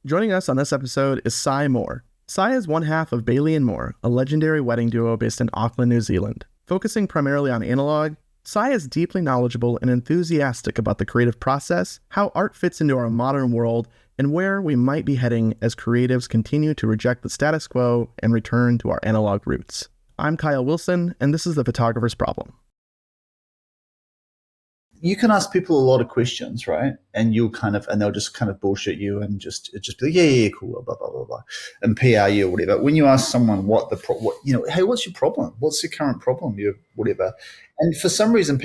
Joining us on this episode is Cy Moore. Cy is one half of Bailey and Moore, a legendary wedding duo based in Auckland, New Zealand. Focusing primarily on analog, Cy is deeply knowledgeable and enthusiastic about the creative process, how art fits into our modern world, and where we might be heading as creatives continue to reject the status quo and return to our analog roots. I'm Kyle Wilson, and this is The Photographer's Problem. You can ask people a lot of questions, right? And they'll just kind of bullshit you and just be like, yeah, cool, blah, blah, blah, blah, and PR you or whatever. When you ask someone hey, what's your problem? What's your current problem? Whatever. And for some reason,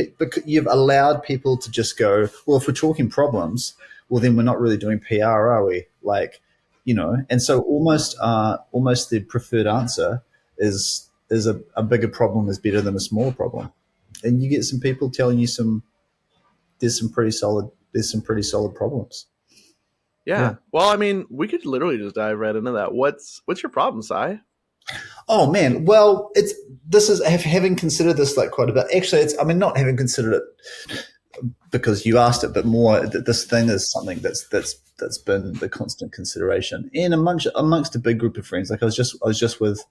you've allowed people to just go, well, if we're talking problems, well, then we're not really doing PR, are we? And so almost the preferred answer is a bigger problem is better than a small problem. And you get some people telling you there's some pretty solid problems. Yeah. Well, I mean, we could literally just dive right into that. What's your problem, Cy? Oh man, well, having considered this like quite a bit. Actually, not having considered it because you asked it, but more that this thing is something that's been the constant consideration and amongst a big group of friends. Like I was just with,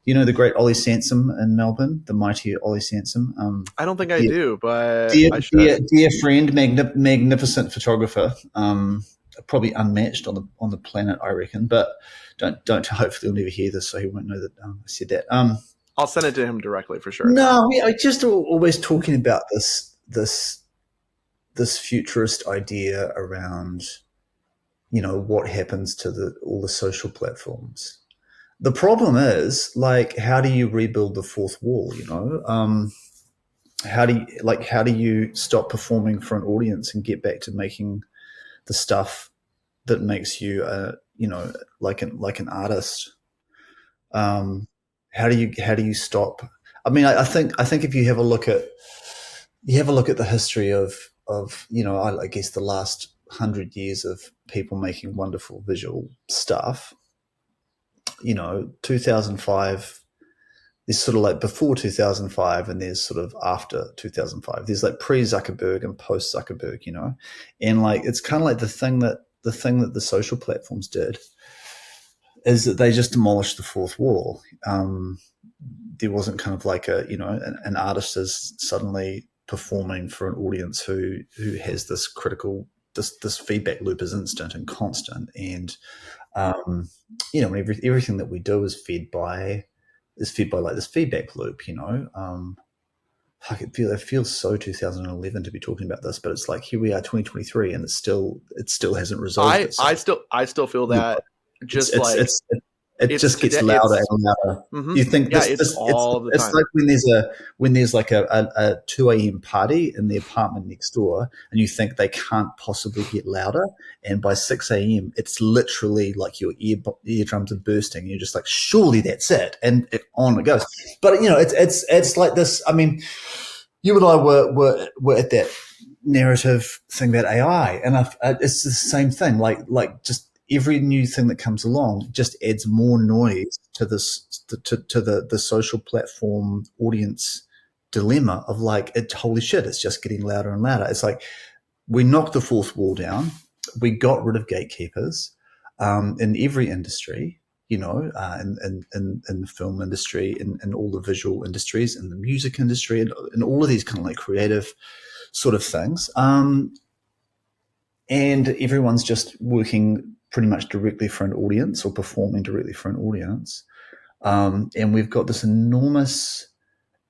the great Ollie Sansom in Melbourne, the mighty Ollie Sansom. I don't think I do, but I should. Dear friend, magnificent photographer, probably unmatched on the planet, I reckon. But don't. Hopefully, he'll never hear this, so he won't know that I said that. I'll send it to him directly for sure. No, I just always talking about this futurist idea around, what happens to all the social platforms. The problem is, like, how do you rebuild the fourth wall? How do you stop performing for an audience and get back to making the stuff that makes you, like an artist? How do you stop? I mean, I think if you have a look at the history of I guess the last 100 years of people making wonderful visual stuff. 2005. There's sort of like before 2005 and there's sort of after 2005. There's like pre-Zuckerberg and post-Zuckerberg, and like it's kind of like the thing that the social platforms did is that they just demolished the fourth wall. There wasn't kind of like an artist is suddenly performing for an audience who has this critical this feedback loop is instant and constant, and everything that we do is fed by like this feedback loop. It feels so 2011 to be talking about this, but it's like here we are 2023 and it still hasn't resolved itself. I still feel that it just gets louder and louder. Mm-hmm. You think it's all the time. It's like when there's like a 2 a.m. party in the apartment next door and you think they can't possibly get louder, and by 6 a.m. it's literally like your eardrums are bursting and you're just like, surely that's it, and on it goes. But it's like this. I mean, you and I were at that narrative thing about AI, and it's the same thing. Like just every new thing that comes along just adds more noise to this to the social platform audience dilemma of like, holy shit, it's just getting louder and louder. It's like we knocked the fourth wall down, we got rid of gatekeepers in every industry, in the film industry, in all the visual industries, in the music industry, and all of these kind of like creative sort of things, and everyone's just working pretty much directly for an audience or performing directly for an audience. And we've got this enormous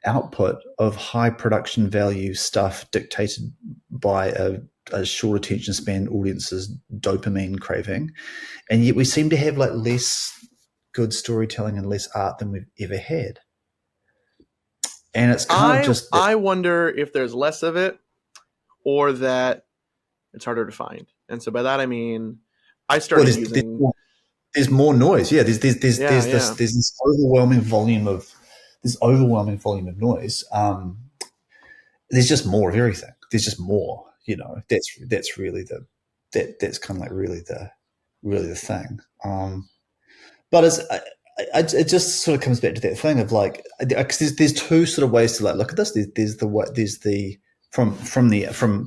output of high production value stuff dictated by a short attention span audience's dopamine craving. And yet we seem to have like less good storytelling and less art than we've ever had. And it's kind of I wonder if there's less of it or that it's harder to find. And so by that, I mean, I started using. There's more noise. Yeah, there's this overwhelming volume of noise. There's just more of everything. There's just more. That's really that's kind of like really the thing. But it just sort of comes back to that thing of like, there's two sort of ways to like look at this. There's the from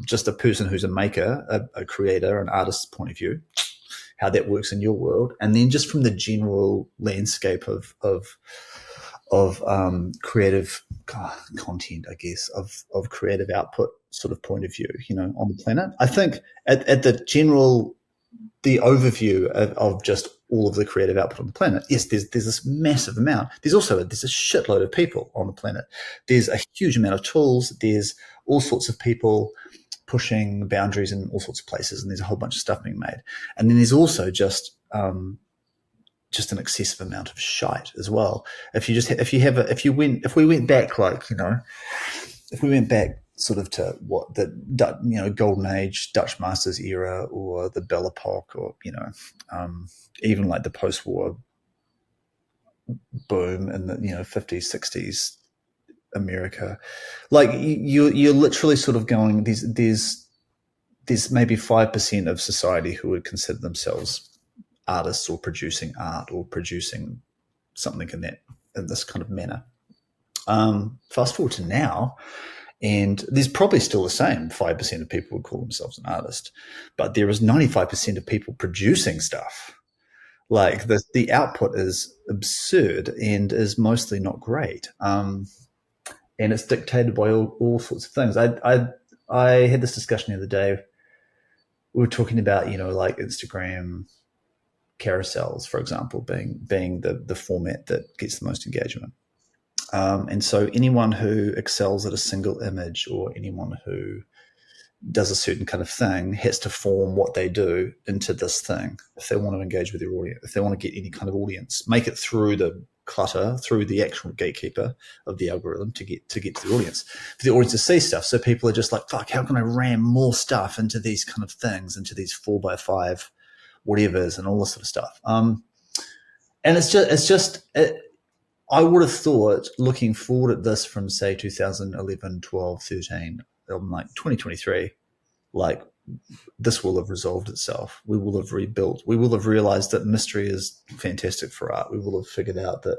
just a person who's a maker, a creator, an artist's point of view. how that works in your world, and then just from the general landscape of creative content, I guess, of creative output sort of point of view, on the planet. I think at the overview of just all of the creative output on the planet, yes, there's this massive amount. There's a shitload of people on the planet. There's a huge amount of tools. There's all sorts of people pushing boundaries in all sorts of places, and there's a whole bunch of stuff being made. And then there's also just an excessive amount of shite as well. If we went back, if we went back sort of to what the golden age Dutch masters era, or the Belle Epoque, or even like the post-war boom in the 50s, 60s America, like you're literally sort of going, there's maybe 5% of society who would consider themselves artists, or producing art, or producing something in this kind of manner. Fast forward to now, and there's probably still the same 5% of people would call themselves an artist, but there is 95% of people producing stuff. Like the output is absurd and is mostly not great. And it's dictated by all sorts of things. I had this discussion the other day. We were talking about, like Instagram carousels, for example, being the format that gets the most engagement. And so anyone who excels at a single image, or anyone who does a certain kind of thing, has to form what they do into this thing if they want to engage with their audience, if they want to get any kind of audience, make it through the clutter, through the actual gatekeeper of the algorithm to get to the audience, for the audience to see stuff. So people are just like, fuck, how can I ram more stuff into these kind of things, into these 4x5 whatevers and all this sort of stuff. And I would have thought, looking forward at this from, say, 2011, 12, 13, like 2023, like this will have resolved itself. We will have rebuilt. We will have realized that mystery is fantastic for art. We will have figured out that,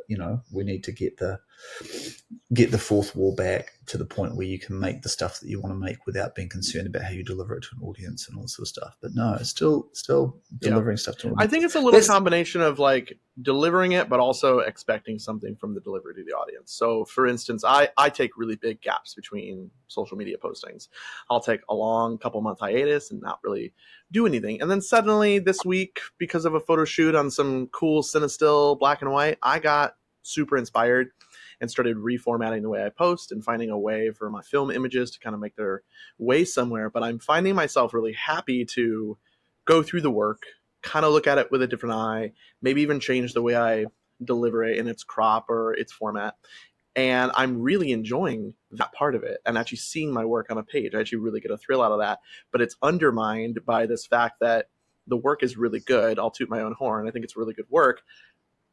we need to get the fourth wall back to the point where you can make the stuff that you want to make without being concerned about how you deliver it to an audience and all this sort of stuff. But no, it's still delivering stuff to an audience. I think it's a little combination of like delivering it, but also expecting something from the delivery to the audience. So for instance, I take really big gaps between social media postings. I'll take a long couple month hiatus and not really do anything. And then suddenly this week, because of a photo shoot on some cool Cinestill black and white, I got super inspired and started reformatting the way I post and finding a way for my film images to kind of make their way somewhere. But I'm finding myself really happy to go through the work, kind of look at it with a different eye, maybe even change the way I deliver it in its crop or its format. And I'm really enjoying that part of it and actually seeing my work on a page. I actually really get a thrill out of that. But it's undermined by this fact that the work is really good. I'll toot my own horn. I think it's really good work,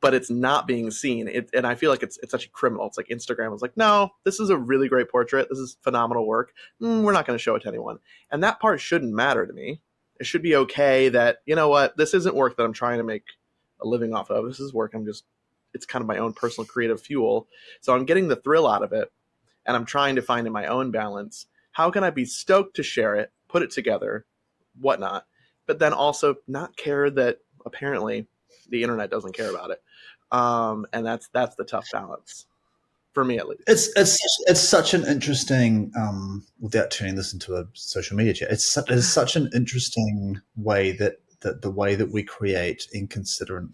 but it's not being seen. And I feel like it's actually criminal. It's like Instagram was like, no, this is a really great portrait. This is phenomenal work. We're not going to show it to anyone. And that part shouldn't matter to me. It should be okay that, you know what, this isn't work that I'm trying to make a living off of. This is work it's kind of my own personal creative fuel. So I'm getting the thrill out of it, and I'm trying to find in my own balance, how can I be stoked to share it, put it together, whatnot, but then also not care that apparently the internet doesn't care about it. And that's the tough balance for me, at least. It's such an interesting, without turning this into a social media chat, it's such an interesting way that the way that we create and consider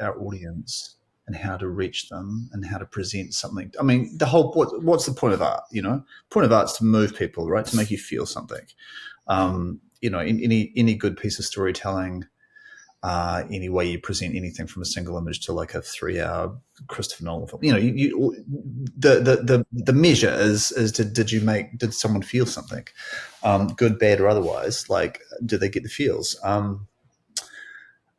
our audience and how to reach them and how to present something. I mean, what's the point of art? Point of art is to move people, right? To make you feel something. In any good piece of storytelling, any way you present anything from a single image to like a 3-hour Christopher Nolan film, the measure is did someone feel something, good, bad, or otherwise? Like, do they get the feels?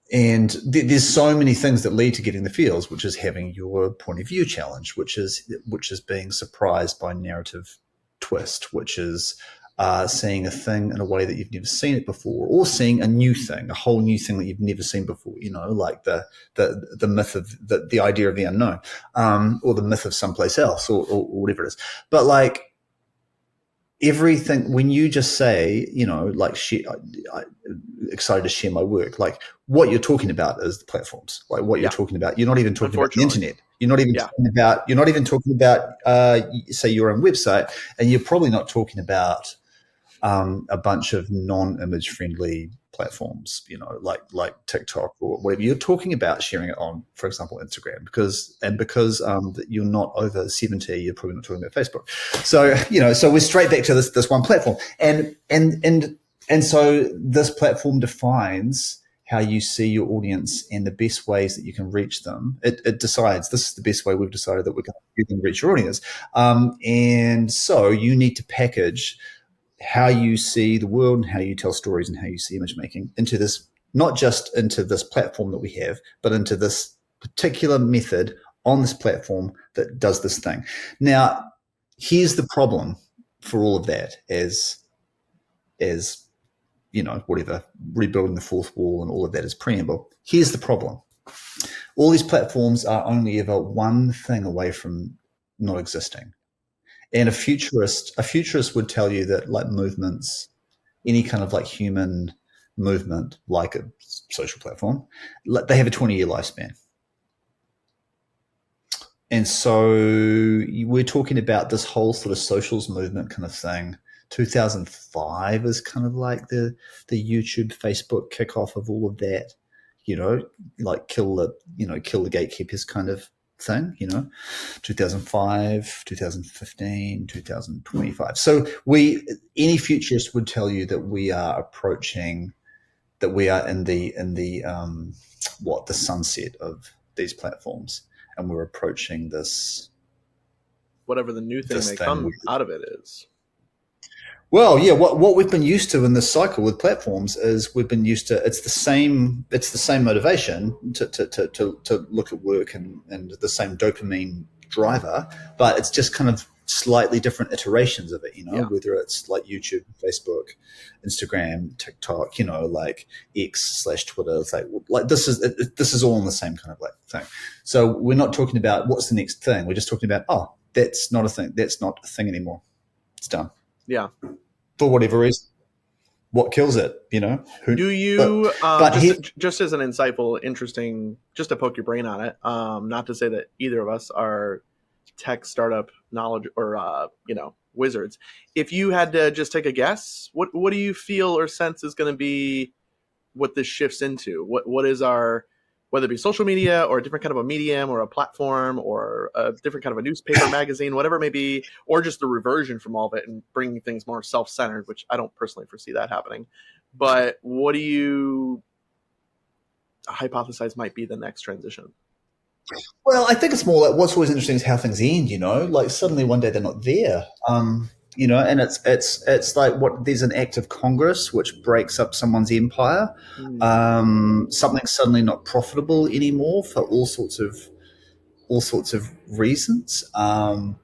And there's so many things that lead to getting the feels, which is having your point of view challenged, which is being surprised by narrative twist, which is seeing a thing in a way that you've never seen it before, or seeing a new thing, a whole new thing that you've never seen before. Like the myth of the idea of the unknown, or the myth of someplace else, or whatever it is. But like, everything, when you just say, like, excited to share my work, like, what you're talking about is the platforms. Like, what you're talking about, you're not even talking about the internet. You're not even talking about say, your own website, and you're probably not talking about a bunch of non-image friendly platforms, like TikTok or whatever. You're talking about sharing it on, for example, Instagram, because you're not over 70, you're probably not talking about Facebook. So, so we're straight back to this one platform. And so this platform defines how you see your audience and the best ways that you can reach them. It decides, this is the best way we've decided that you can reach your audience. And so you need to package how you see the world and how you tell stories and how you see image making into this, not just into this platform that we have, but into this particular method on this platform that does this thing. Now, here's the problem for all of that as whatever, rebuilding the fourth wall and all of that is preamble. Here's the problem. All these platforms are only ever one thing away from not existing. And a futurist would tell you that, like, movements, any kind of like human movement, like a social platform, they have a 20-year lifespan. And so we're talking about this whole sort of socials movement kind of thing. 2005 is kind of like the YouTube, Facebook kickoff of all of that, like kill the gatekeepers kind of thing, 2005, 2015, 2025. So any futurist would tell you that we are in the sunset of these platforms, and we're approaching this, whatever the new thing may come out of it is. Well, yeah, what we've been used to in this cycle with platforms is we've been used to, it's the same motivation to look at work and the same dopamine driver, but it's just kind of slightly different iterations of it, whether it's like YouTube, Facebook, Instagram, TikTok, like X/Twitter. It's like this is all in the same kind of like thing. So we're not talking about what's the next thing. We're just talking about, that's not a thing. That's not a thing anymore. It's done. Yeah. For whatever reason. What kills it, Do you, just as an insightful, interesting, just to poke your brain on it, not to say that either of us are tech startup knowledge or, wizards. If you had to just take a guess, what do you feel or sense is going to be what this shifts into? What is our, whether it be social media or a different kind of a medium or a platform or a different kind of a newspaper, magazine, whatever it may be, or just the reversion from all of it and bringing things more self-centered, which I don't personally foresee that happening. But what do you hypothesize might be the next transition? Well, I think it's more like what's always interesting is how things end, like suddenly one day they're not there. And it's like there's an act of Congress which breaks up someone's empire. Something's suddenly not profitable anymore for all sorts of reasons. But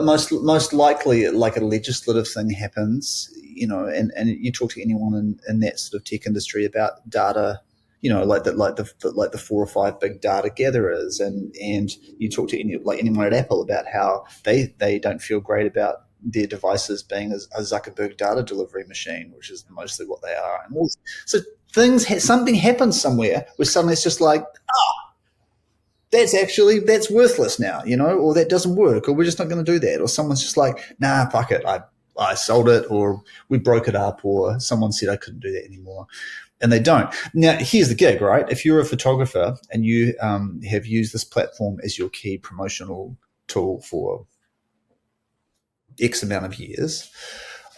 most likely, like a legislative thing happens, and you talk to anyone in that sort of tech industry about data. Like the 4 or 5 big data gatherers, and you talk to anyone at Apple about how they don't feel great about their devices being a Zuckerberg data delivery machine, which is mostly what they are. And so something happens somewhere where suddenly it's just like, that's worthless now, or that doesn't work, or we're just not going to do that, or someone's just like, nah, fuck it, I sold it, or we broke it up, or someone said I couldn't do that anymore. And they don't. Now, here's the gig, right? If you're a photographer and you have used this platform as your key promotional tool for X amount of years,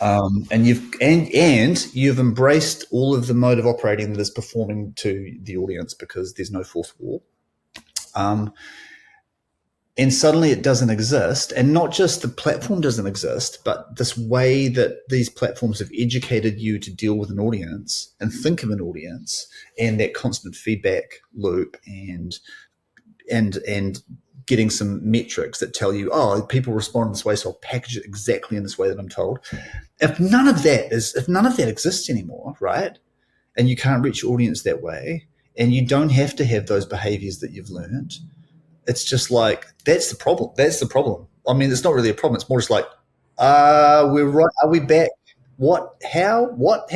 and you've embraced all of the mode of operating that is performing to the audience because there's no fourth wall, and suddenly it doesn't exist, and not just the platform doesn't exist, but this way that these platforms have educated you to deal with an audience and think of an audience, and that constant feedback loop and getting some metrics that tell you, people respond in this way, so I'll package it exactly in this way that I'm told. If none of that exists anymore, right? And you can't reach your audience that way, and you don't have to have those behaviors that you've learned. It's just like, that's the problem. I mean, it's not really a problem. It's more just like, we're right. Are we back? What? How? What?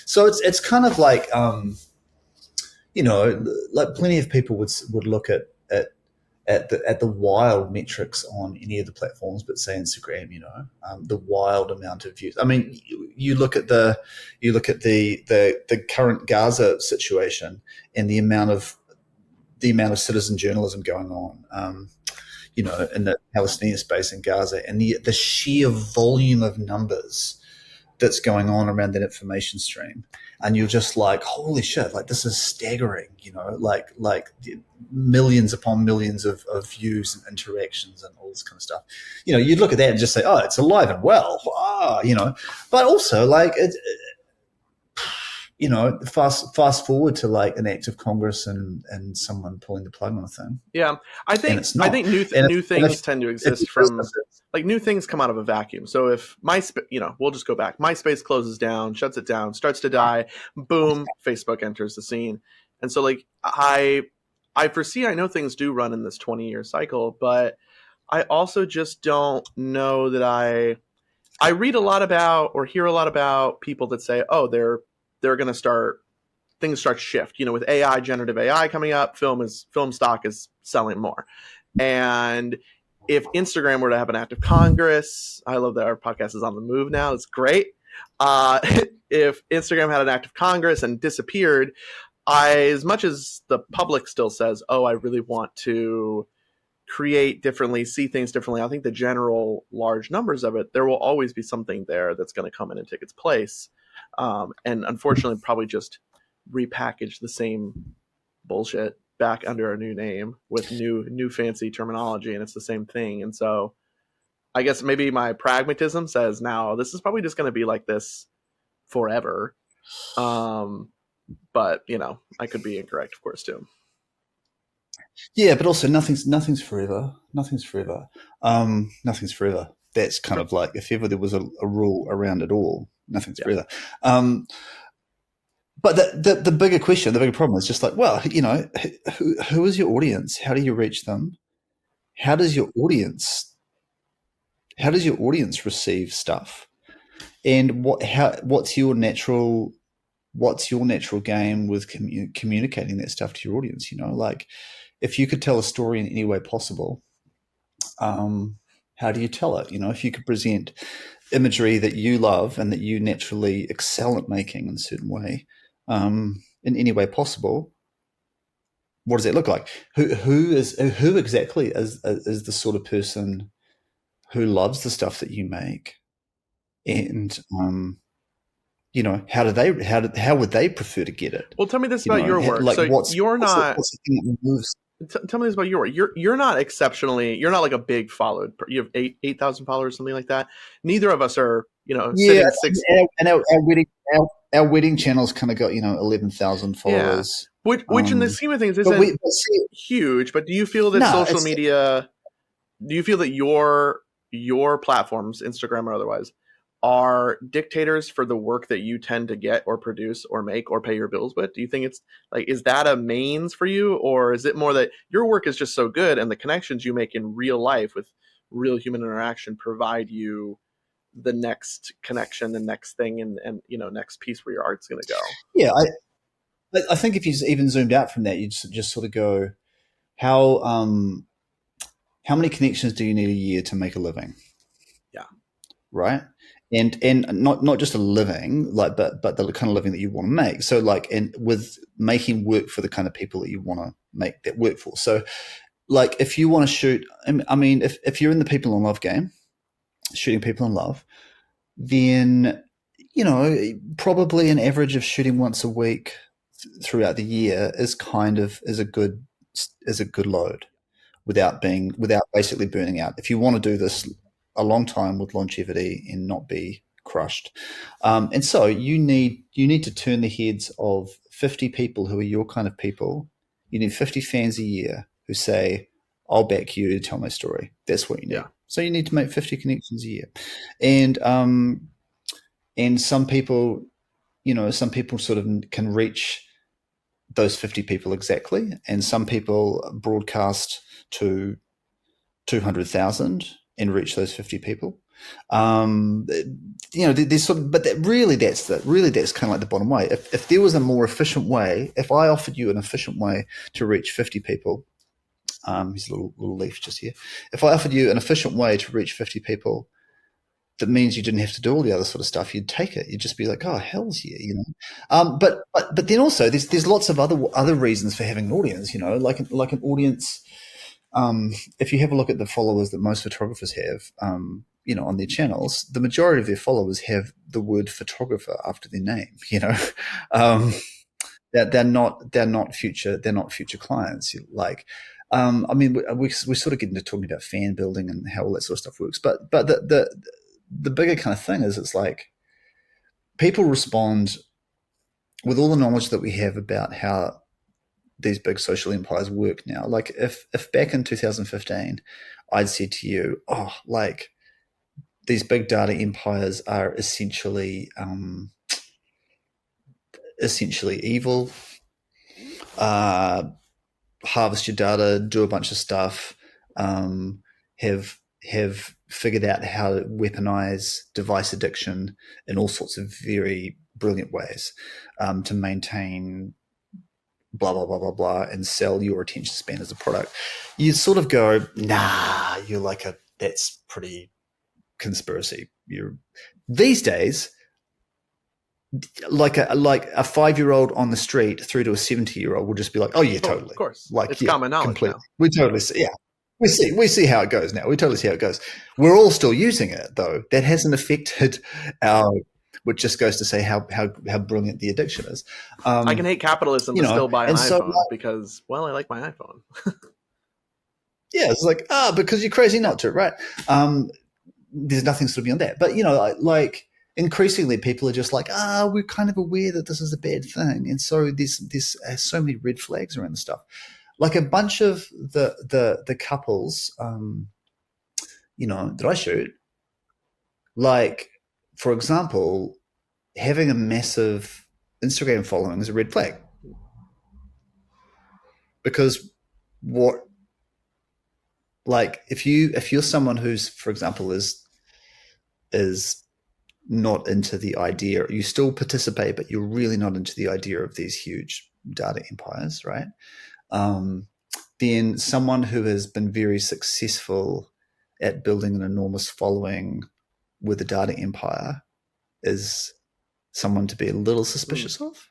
So it's kind of like, like plenty of people would look at the wild metrics on any of the platforms, but say Instagram, the wild amount of views. I mean, you look at the current Gaza situation and the amount of citizen journalism going on, in the Palestinian space in Gaza, and the sheer volume of numbers that's going on around that information stream, and you're just like, holy shit, like this is staggering, like millions upon millions of views and interactions and all this kind of stuff. You look at that and just say, oh, it's alive and well, but also like fast forward to like an act of Congress and someone pulling the plug on a thing. Yeah, I think new things tend to exist from, like, new things come out of a vacuum. So if we'll just go back. MySpace closes down, shuts it down, starts to die. Boom, Facebook enters the scene, and so like I foresee, I know things do run in this 20-year cycle, but I also just don't know that I read a lot about or hear a lot about people that say, oh, they're going to things start to shift. With AI, generative AI coming up, film stock is selling more. And if Instagram were to have an act of Congress, I love that our podcast is on the move now. It's great. If Instagram had an act of Congress and disappeared, as much as the public still says, oh, I really want to create differently, see things differently, I think the general large numbers of it, there will always be something there that's going to come in and take its place. And unfortunately, probably just repackage the same bullshit back under a new name with new fancy terminology, and it's the same thing. And so I guess maybe my pragmatism says now this is probably just going to be like this forever. But I could be incorrect, of course, too. Yeah, but also nothing's forever. Nothing's forever. Nothing's forever. That's kind of like, if ever there was a rule around it all, nothing's forever. But the bigger question, the bigger problem is just like, well, who is your audience? How do you reach them? How does your audience receive stuff? And what's your natural game with communicating that stuff to your audience? Like, if you could tell a story in any way possible, how do you tell it? If you could present imagery that you love and that you naturally excel at making in a certain way, in any way possible, what does that look like? Who exactly is the sort of person who loves the stuff that you make, and how would they prefer to get it? Well, tell me this about your work. Like, so what's you're not. what's the thing that moves? Tell me this about your work. You're not exceptionally. You're not like a big followed. You have 8,000 followers, something like that. Neither of us are. Sitting six. And our wedding channel's kind of got 11,000 followers. Yeah. Which in the scheme of things isn't huge. But do you feel that social media? Do you feel that your platforms, Instagram or otherwise, are dictators for the work that you tend to get or produce or make or pay your bills with? Do you think it's like, is that a mains for you, or is it more that your work is just so good and the connections you make in real life with real human interaction provide you the next connection, the next thing, and next piece where your art's going to go? Yeah, I think if you even zoomed out from that, you'd just sort of go, how many connections do you need a year to make a living? Yeah. Right. And not just a living, like, but the kind of living that you want to make. So like, and with making work for the kind of people that you want to make that work for. So like, if you want to shoot, I mean, if you're in the people in love game, shooting people in love, then, probably an average of shooting once a week throughout the year is a good load without basically burning out. If you want to do this a long time with longevity and not be crushed. And so you need to turn the heads of 50 people who are your kind of people. You need 50 fans a year who say, I'll back you to tell my story. That's what you need. Yeah. So you need to make 50 connections a year. And some people, sort of can reach those 50 people exactly. And some people broadcast to 200,000. and reach those 50 people. There's sort of, but that's kind of like the bottom way. If there was a more efficient way, if I offered you an efficient way to reach 50 people, here's a little leaf just here. If I offered you an efficient way to reach 50 people, that means you didn't have to do all the other sort of stuff. You'd take it. You'd just be like, oh, hell's yeah, But then also there's lots of other reasons for having an audience, like an audience. If you have a look at the followers that most photographers have, on their channels, the majority of their followers have the word photographer after their name. They're not future clients. Like, we sort of get into talking about fan building and how all that sort of stuff works. But the bigger kind of thing is, it's like people respond with all the knowledge that we have about how these big social empires work now. Like if back in 2015, I'd said to you, oh, like these big data empires are essentially evil. Harvest your data, do a bunch of stuff, have figured out how to weaponize device addiction in all sorts of very brilliant ways, to maintain blah, blah, blah, blah, blah, and sell your attention span as a product. You sort of go, nah, that's pretty conspiracy. These days, like a 5-year-old on the street through to a 70-year-old will just be like, oh yeah, totally. Of course. Like, it's common knowledge completely. now. We totally see, yeah. We see how it goes now. We totally see how it goes. We're all still using it though. That hasn't affected which just goes to say how brilliant the addiction is. I can hate capitalism but still buy an iPhone because, well, I like my iPhone. Yeah, it's like, because you're crazy not to, right? There's nothing sort of beyond that. But, like increasingly people are just like, we're kind of aware that this is a bad thing. And so there's so many red flags around the stuff. Like a bunch of the couples, that I shoot, like, for example, having a massive Instagram following is a red flag. Because if you're someone who's, for example, is not into the idea, you still participate, but you're really not into the idea of these huge data empires, right? Then someone who has been very successful at building an enormous following with a data empire is someone to be a little suspicious of.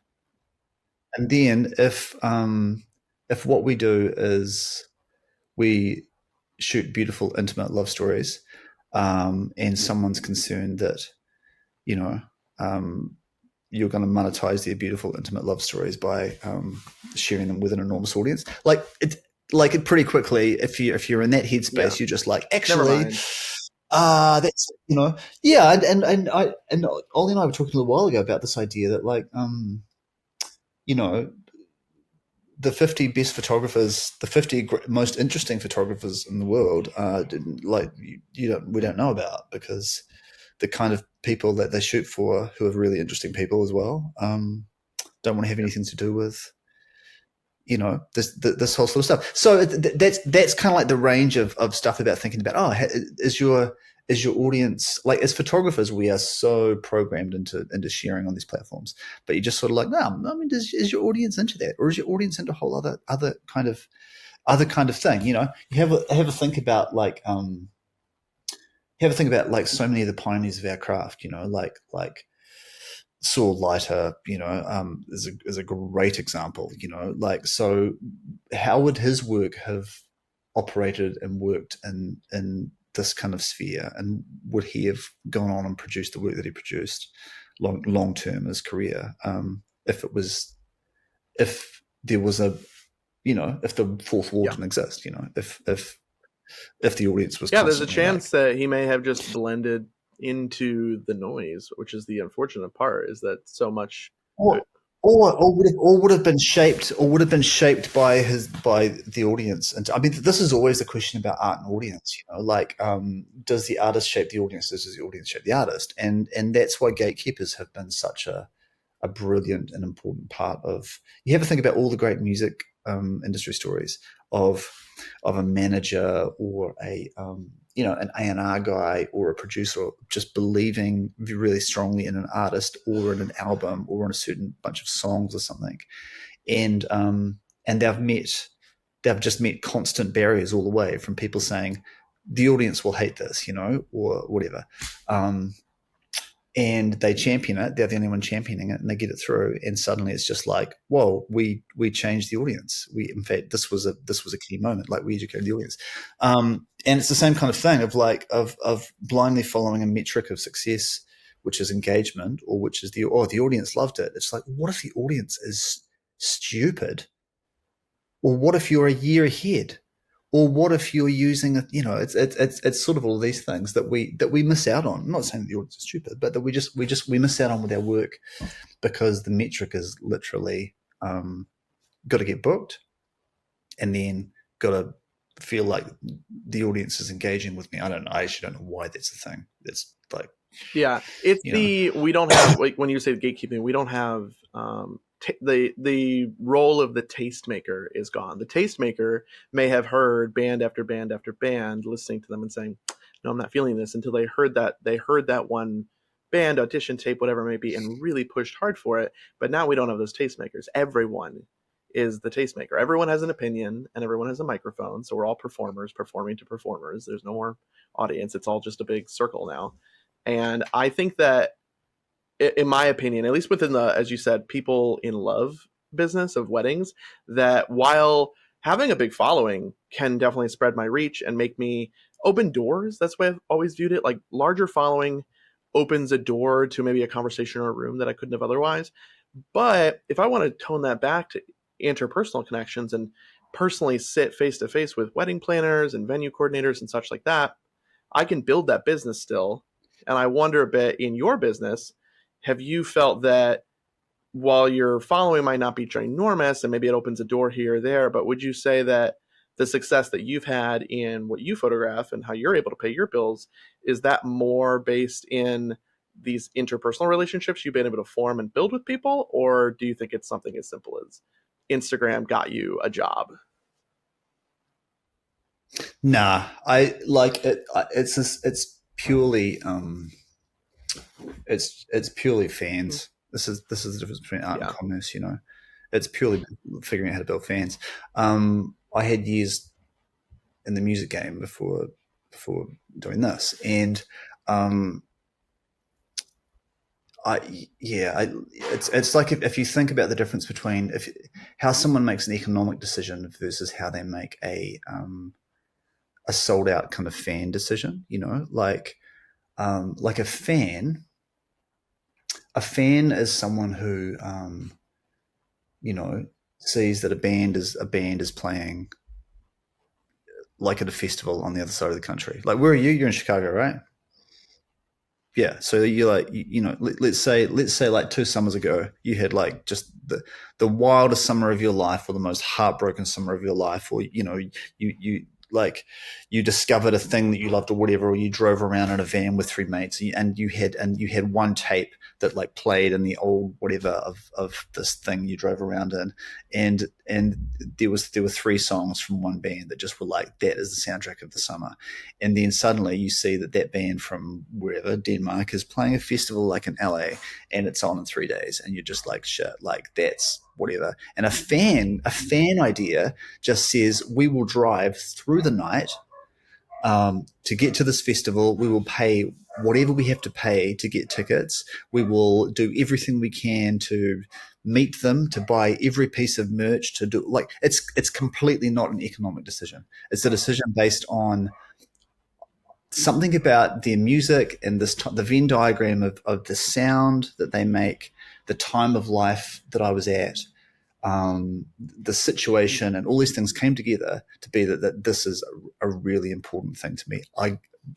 And then if what we do is we shoot beautiful, intimate love stories, and someone's concerned that, you're going to monetize their beautiful, intimate love stories by sharing them with an enormous audience, it pretty quickly, if you're in that headspace, you're just like, actually, that's yeah. And Ollie and I were talking a little while ago about this idea that, like, the 50 best photographers, the 50 most interesting photographers in the world, we don't know about, because the kind of people that they shoot for, who are really interesting people as well, don't want to have anything to do with, this whole sort of stuff. So that's kind of like the range of stuff about thinking about, is your audience, like, as photographers, we are so programmed into sharing on these platforms, but you're just sort of like, no, I mean, is your audience into that, or is your audience into a whole other kind of thing? You have a think about, like, so many of the pioneers of our craft, like Saul Leiter, is a great example, like, so how would his work have operated and worked in this kind of sphere, and would he have gone on and produced the work that he produced long term in his career, if there was if the fourth wall didn't exist, if the audience was there's a chance that he may have just blended into the noise, which is the unfortunate part, is that so much or would have been shaped by the audience. And I mean, this is always the question about art and audience, does the artist shape the audience, does the audience shape the artist? And that's why gatekeepers have been such a brilliant and important part of. You ever think about all the great music industry stories of a manager or a an A&R guy or a producer just believing really strongly in an artist or in an album or in a certain bunch of songs or something, and they've just met constant barriers all the way from people saying the audience will hate this, or whatever. And they champion it. They're the only one championing it, and they get it through. And suddenly, it's just like, whoa, we changed the audience. In fact, this was a key moment. Like, we educated the audience. And it's the same kind of thing of blindly following a metric of success, which is engagement, or which is the audience loved it. It's like, what if the audience is stupid, or what if you're a year ahead? Or what if you're using it's sort of all these things that we miss out on. I'm not saying that the audience is stupid, but that we miss out on with our work because the metric is literally got to get booked, and then got to feel like the audience is engaging with me. I actually don't know why that's the thing. It's like, yeah, it's we don't have, like, when you say gatekeeping, we don't have the role of the tastemaker is gone. The tastemaker may have heard band after band after band, listening to them and saying, no, I'm not feeling this, until they heard that one band audition tape, whatever it may be, and really pushed hard for it. But now we don't have those tastemakers. Everyone is the tastemaker. Everyone has an opinion and everyone has a microphone. So we're all performers performing to performers. There's no more audience. It's all just a big circle now. And I think that, in my opinion, at least within the, as you said, people in love business of weddings, that while having a big following can definitely spread my reach and make me open doors. That's the way I've always viewed it. Like, larger following opens a door to maybe a conversation or a room that I couldn't have otherwise. But if I want to tone that back to interpersonal connections and personally sit face to face with wedding planners and venue coordinators and such like that, I can build that business still. And I wonder a bit, in your business, have you felt that while your following might not be ginormous and maybe it opens a door here or there, but would you say that the success that you've had in what you photograph and how you're able to pay your bills, is that more based in these interpersonal relationships you've been able to form and build with people? Or do you think it's something as simple as Instagram got you a job? Nah, I like it. It's purely it's purely fans. This is the difference between art and commerce. It's purely figuring out how to build fans. I had years in the music game before doing this, and it's like if you think about the difference between how someone makes an economic decision versus how they make a sold out kind of fan decision. Like a fan. A fan is someone who, sees that a band is playing, like, at a festival on the other side of the country. Like, where are you? You're in Chicago, right? Yeah. So you're like, let's say like 2 summers ago, you had like just the wildest summer of your life, or the most heartbroken summer of your life, or you discovered a thing that you loved or whatever, or you drove around in a van with 3 mates, and you had one tape that like played in the old whatever of this thing you drove around in, and there were 3 songs from one band that just were like, that is the soundtrack of the summer. And then suddenly you see that band from wherever, Denmark, is playing a festival like in LA, and it's on in 3 days, and you're just like, shit, like, that's whatever. And a fan idea just says, we will drive through the night to get to this festival. We will pay whatever we have to pay to get tickets. We will do everything we can to meet them, to buy every piece of merch, to do, like, it's completely not an economic decision. It's a decision based on something about their music and the Venn diagram of the sound that they make, the time of life that I was at, the situation, and all these things came together to be that this is a really important thing to me.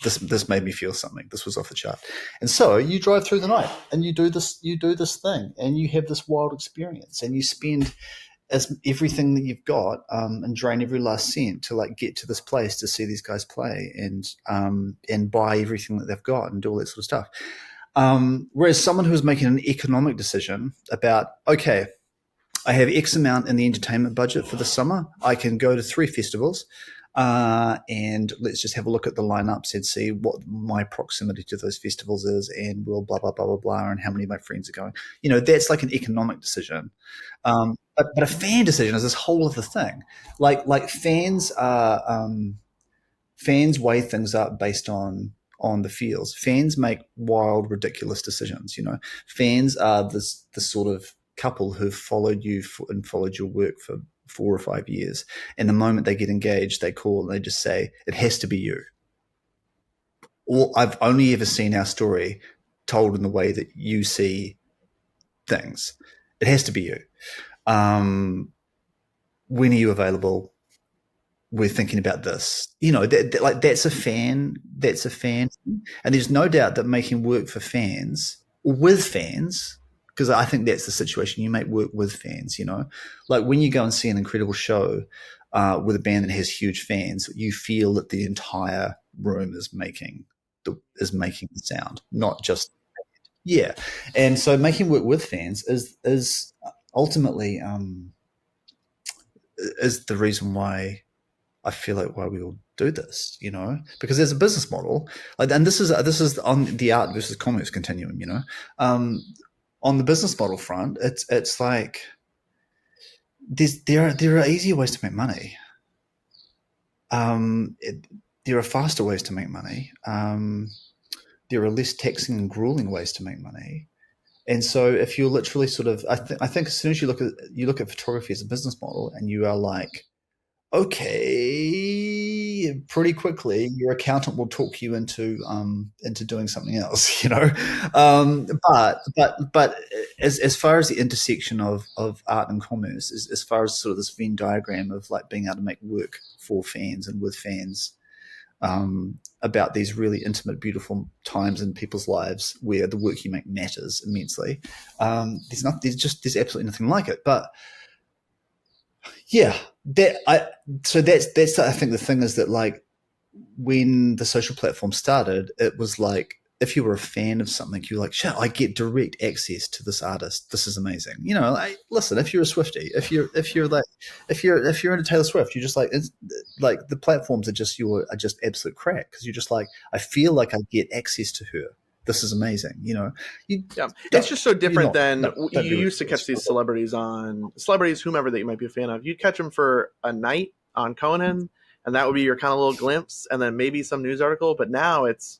This made me feel something. This was off the chart. And so you drive through the night and you do this thing, and you have this wild experience, and you spend everything that you've got and drain every last cent to like get to this place to see these guys play, and buy everything that they've got and do all that sort of stuff. Whereas someone who's making an economic decision about, okay, I have X amount in the entertainment budget for the summer. I can go to 3 festivals, and let's just have a look at the lineups and see what my proximity to those festivals is, and we'll blah blah blah blah blah, and how many of my friends are going. That's like an economic decision. But a fan decision is this whole other thing. Like fans weigh things up based on the feels. Fans make wild, ridiculous decisions. Fans are the sort of couple who've followed you and followed your work for 4 or 5 years, and the moment they get engaged, they call and they just say, "It has to be you." Or I've only ever seen our story told in the way that you see things. It has to be you. When are you available? We're thinking about this. That's a fan. That's a fan. And there's no doubt that making work for fans or with fans, because I think that's the situation. You make work with fans. Like when you go and see an incredible show with a band that has huge fans, you feel that the entire room is making the sound, not just And so making work with fans is ultimately is the reason why I feel like why we all do this, because there's a business model, and this is on the art versus commerce continuum, on the business model front, it's like there are easier ways to make money. There are faster ways to make money. There are less taxing and grueling ways to make money. And so if you're literally sort of, I think as soon as you look at photography as a business model, and you are like, okay, pretty quickly your accountant will talk you into doing something else, but as far as the intersection of art and commerce, as far as sort of this Venn diagram of like being able to make work for fans and with fans, about these really intimate, beautiful times in people's lives where the work you make matters immensely. There's absolutely nothing like it. But yeah, that's I think the thing is that, like, when the social platform started, it was like, if you were a fan of something, you're like, shit, I get direct access to this artist. This is amazing. Listen, if you're a Swiftie, if you're into Taylor Swift, you're just like, it's like the platforms are just absolute crack, because you're just like, I feel like I get access to her. This is amazing. It's just so different than you used to catch these celebrities, whomever that you might be a fan of. You'd catch them for a night on Conan, and that would be your kind of little glimpse, and then maybe some news article. But now it's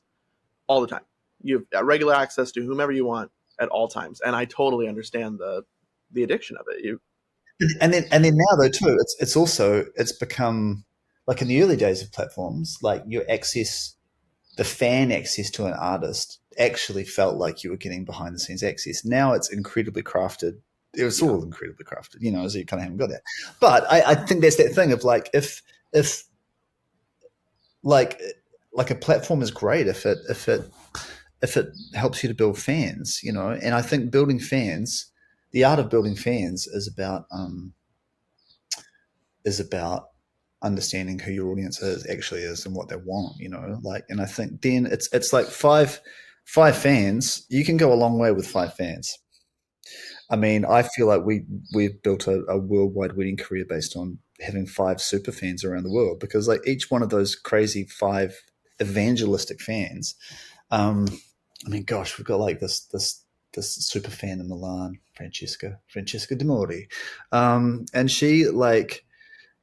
all the time. You have regular access to whomever you want at all times, and I totally understand the addiction of it. And then now though too, it's become like in the early days of platforms, like the fan access to an artist actually felt like you were getting behind the scenes access. Now it's incredibly crafted. It was all incredibly crafted, so you kind of haven't got that. But I think that's that thing of like, if like a platform is great if it helps you to build fans, and I think building fans, the art of building fans is about understanding who your audience actually is and what they want, and I think then it's like five fans. You can go a long way with 5 fans. I mean, I feel like we've built a worldwide wedding career based on having 5 super fans around the world, because like each one of those crazy 5 evangelistic fans, I mean, gosh, we've got like this super fan in Milan, Francesca De Mori, and she, like,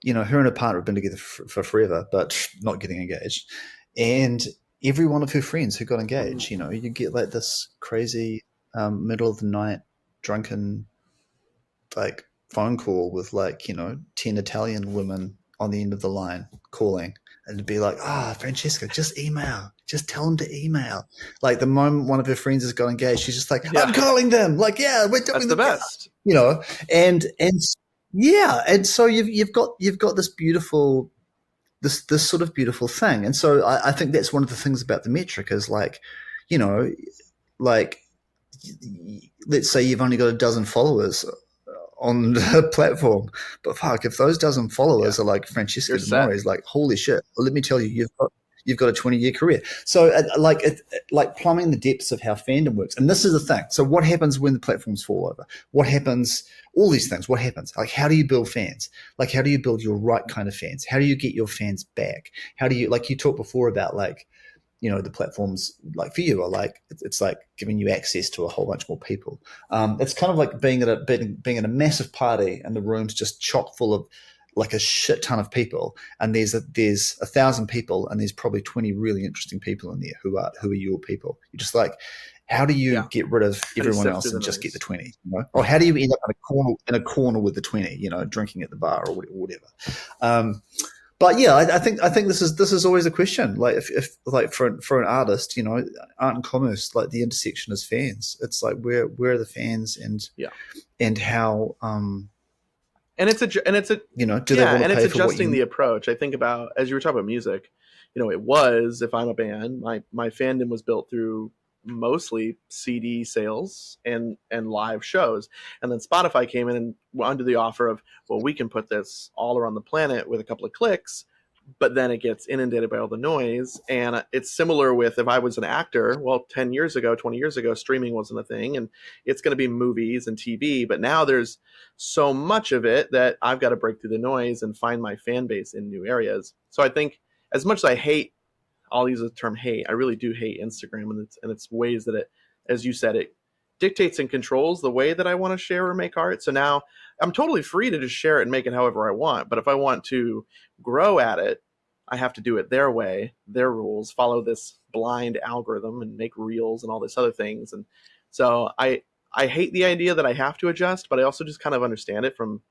her and her partner have been together for forever, but not getting engaged. And every one of her friends who got engaged, you get like this crazy middle of the night drunken like phone call with like 10 Italian women on the end of the line calling, and to be like, Francesca, just tell them to email. Like the moment one of her friends has got engaged, she's just like, I'm calling them. Like, yeah, we're doing the best. And yeah, and so you've got this beautiful, this sort of beautiful thing. And so I think that's one of the things about the metric is like, like let's say you've only got a dozen followers on the platform, but fuck, if those dozen followers are like Francesca De Mori, like, holy shit, well, let me tell you, you've got a 20-year career. So like plumbing the depths of how fandom works. And this is the thing. So what happens when the platforms fall over? What happens? All these things. What happens? Like, how do you build fans? Like, how do you build your right kind of fans? How do you get your fans back? How do you, like you talked before about like, the platforms like for you are like, it's like giving you access to a whole bunch more people. It's kind of like being at a massive party and the room's just chock full of like a shit ton of people, and there's 1,000 people, and there's probably 20 really interesting people in there who are your people. You're just like, how do you get rid of everyone else and just get the 20? Or how do you end up in a corner with the 20? Drinking at the bar or whatever. But yeah, I think this is always a question. Like if like for an artist, art and commerce, like the intersection is fans. It's like where are the fans and how and it's a do they want to and pay it's for adjusting the approach. I think about, as you were talking about music, it was, if I'm a band, my fandom was built through mostly CD sales and live shows, and then Spotify came in and under the offer of, well, we can put this all around the planet with a couple of clicks, but then it gets inundated by all the noise. And it's similar with, if I was an actor, well, 10 years ago, 20 years ago, streaming wasn't a thing, and it's going to be movies and TV, but now there's so much of it that I've got to break through the noise and find my fan base in new areas. So I think, as much as I hate, I'll use the term hate, I really do hate Instagram and its ways that it, as you said, it dictates and controls the way that I want to share or make art. So now I'm totally free to just share it and make it however I want. But if I want to grow at it, I have to do it their way, their rules, follow this blind algorithm and make reels and all this other things. And so I hate the idea that I have to adjust, but I also just kind of understand it from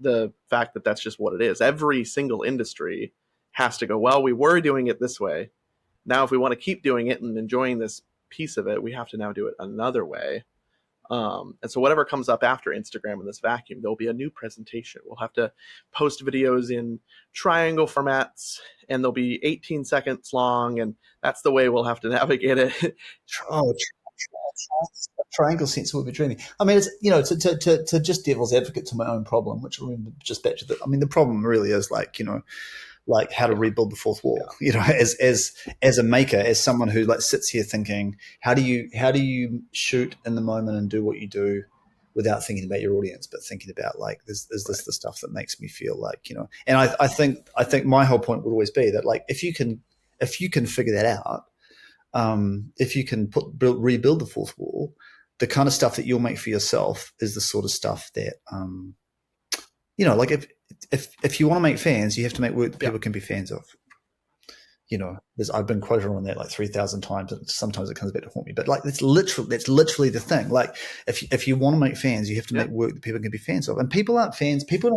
the fact that that's just what it is. Every single industry has to go, well, we were doing it this way. Now, if we want to keep doing it and enjoying this piece of it, we have to now do it another way. And so whatever comes up after Instagram in this vacuum, there'll be a new presentation. We'll have to post videos in triangle formats, and they'll be 18 seconds long, and that's the way we'll have to navigate it. Triangle sense would be dreaming. I mean, it's to just devil's advocate to my own problem, which I remember just back to the problem really is like how to rebuild the fourth wall. As a maker, as someone who like sits here thinking, how do you shoot in the moment and do what you do without thinking about your audience, but thinking about like, is this the stuff that makes me feel like, and I think my whole point would always be that like, if you can figure that out, if you can rebuild the fourth wall, the kind of stuff that you'll make for yourself is the sort of stuff that, like if you want to make fans, you have to make work that people can be fans of. I've been quoted on that like 3,000 times, and sometimes it comes back to haunt me. But like that's literally the thing. Like if you want to make fans, you have to make work that people can be fans of. And people aren't fans. People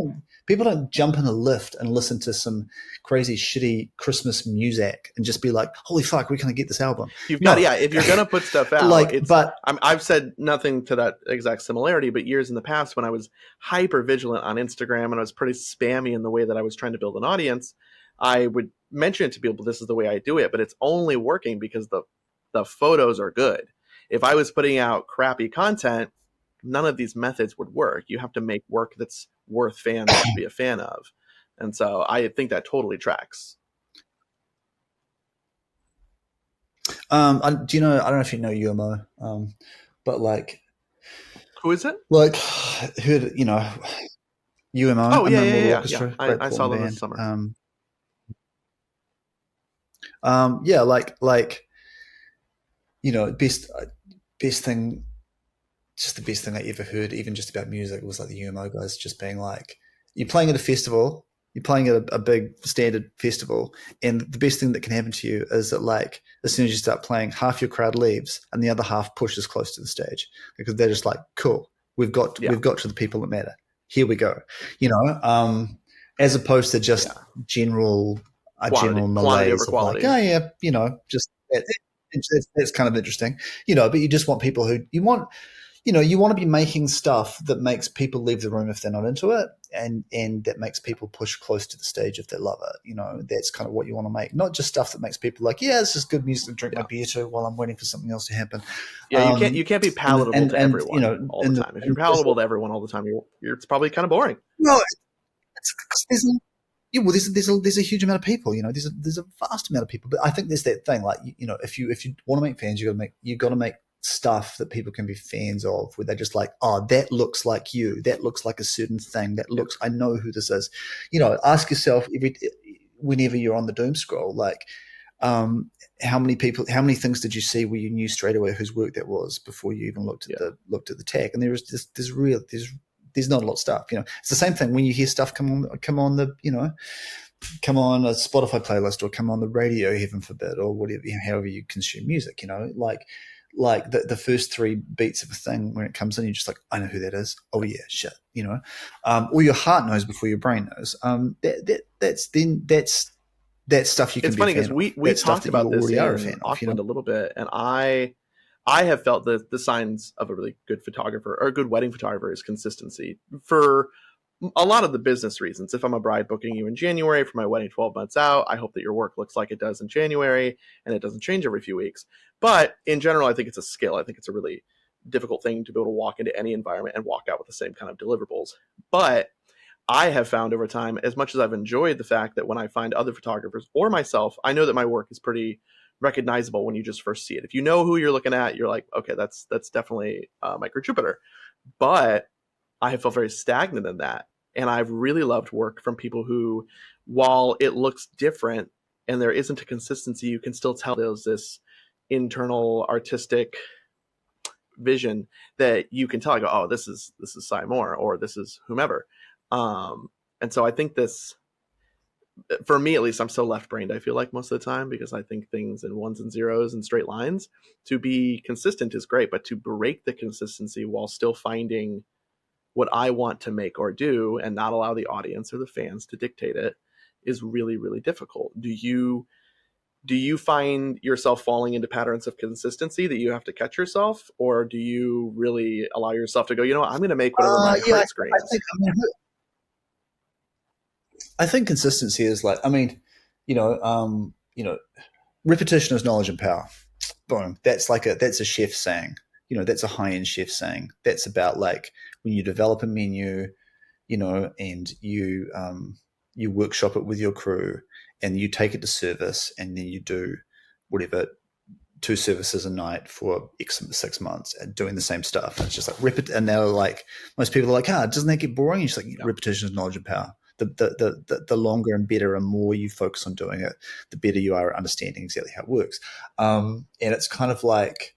don't jump in a lift and listen to some crazy shitty Christmas music and just be like, holy fuck, where can I get this album? If you're gonna put stuff out, I've said nothing to that exact similarity, but years in the past when I was hyper vigilant on Instagram and I was pretty spammy in the way that I was trying to build an audience, I would mention it to people, this is the way I do it, but it's only working because the photos are good. If I was putting out crappy content, none of these methods would work. You have to make work that's worth fans to be a fan of. And so I think that totally tracks. I don't know if you know UMO, but like, who is it? Like, who, UMO. Oh, yeah. Orchestra, I saw them this summer. Best thing, just the best thing I ever heard, even just about music, was like the UMO guys just being like, you're playing at a festival, you're playing at a big standard festival, and the best thing that can happen to you is that like, as soon as you start playing, half your crowd leaves and the other half pushes close to the stage because they're just like, cool, we've got to the people that matter. Here we go. As opposed to just general malaise of like, just it's kind of interesting, but you just want people who you want to be making stuff that makes people leave the room if they're not into it, and that makes people push close to the stage if they love it. That's kind of what you want to make, not just stuff that makes people like, this is good music to drink my beer to while I'm waiting for something else to happen. You can't be palatable to everyone all the time. If you're palatable to everyone all the time, it's probably kind of boring. No, Yeah, well, there's a huge amount of people. There's a vast amount of people. But I think there's that thing, like, if you want to make fans, you got to make stuff that people can be fans of, where they're just like, oh, that looks like you, that looks like a certain thing, I know who this is. Ask yourself whenever you're on the doom scroll, like, how many things did you see where you knew straight away whose work that was before you even looked at the tag? And there's not a lot of stuff. It's the same thing when you hear stuff come on a Spotify playlist, or come on the radio, heaven forbid, or whatever, however you consume music. Like the first three beats of a thing, when it comes in, you're just like, I know who that is. Oh yeah, shit. Or your heart knows before your brain knows. That's stuff you can. It's be funny because we talked about this in Auckland a little bit, and I have felt that the signs of a really good photographer, or a good wedding photographer, is consistency for a lot of the business reasons. If I'm a bride booking you in January for my wedding 12 months out, I hope that your work looks like it does in January and it doesn't change every few weeks. But in general, I think it's a skill. I think it's a really difficult thing to be able to walk into any environment and walk out with the same kind of deliverables. But I have found over time, as much as I've enjoyed the fact that when I find other photographers or myself, I know that my work is pretty recognizable when you just first see it. If you know who you're looking at, you're like, okay, that's definitely Micro Jupiter. But I have felt very stagnant in that. And I've really loved work from people who, while it looks different and there isn't a consistency, you can still tell there's this internal artistic vision that you can tell. I go, oh, this is Cy Moore, or this is whomever. And so I think this, for me at least, I'm so left-brained, I feel like, most of the time, because I think things in ones and zeros and straight lines. To be consistent is great, but to break the consistency while still finding what I want to make or do, and not allow the audience or the fans to dictate it, is really, really difficult. Do you find yourself falling into patterns of consistency that you have to catch yourself, or do you really allow yourself to go, I'm going to make whatever my heart screams? I think consistency is like, repetition is knowledge and power. Boom. That's a chef saying. That's a high-end chef saying. That's about, like, when you develop a menu, and you workshop it with your crew, and you take it to service, and then you do whatever, 2 services a night for 6 months and doing the same stuff. And it's just like and they're like, most people are like, doesn't that get boring? And it's like, repetition is knowledge and power. The longer and better and more you focus on doing it, the better you are at understanding exactly how it works. And it's kind of like,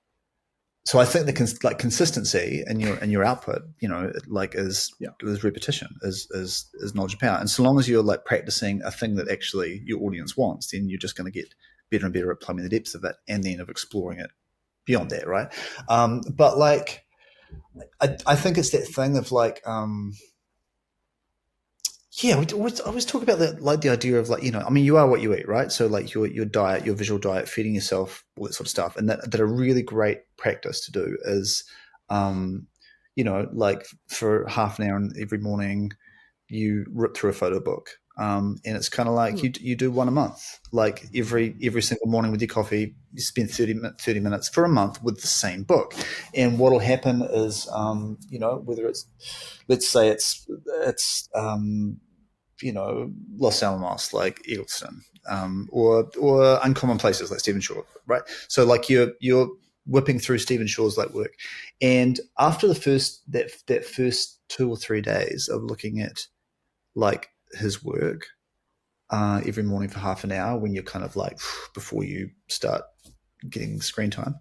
so I think the consistency and your output, is repetition, is knowledge and power. And so long as you're like practicing a thing that actually your audience wants, then you're just going to get better and better at plumbing the depths of it, and then of exploring it beyond that, right? But like, I think it's that thing of like, we always talk about the idea of, like, you are what you eat, right? So like your diet, your visual diet, feeding yourself, all that sort of stuff. And that a really great practice to do is, like, for half an hour every morning, you rip through a photo book. And it's kind of like you do one a month. Like every single morning with your coffee, you spend 30 minutes for a month with the same book. And what'll happen is, whether it's, let's say it's Los Alamos, like Eagleton, or Uncommon Places like Stephen Shaw, right? So like you're whipping through Stephen Shaw's like work, and after that first 2 or 3 days of looking at like his work every morning for half an hour, when you're kind of like before you start getting screen time,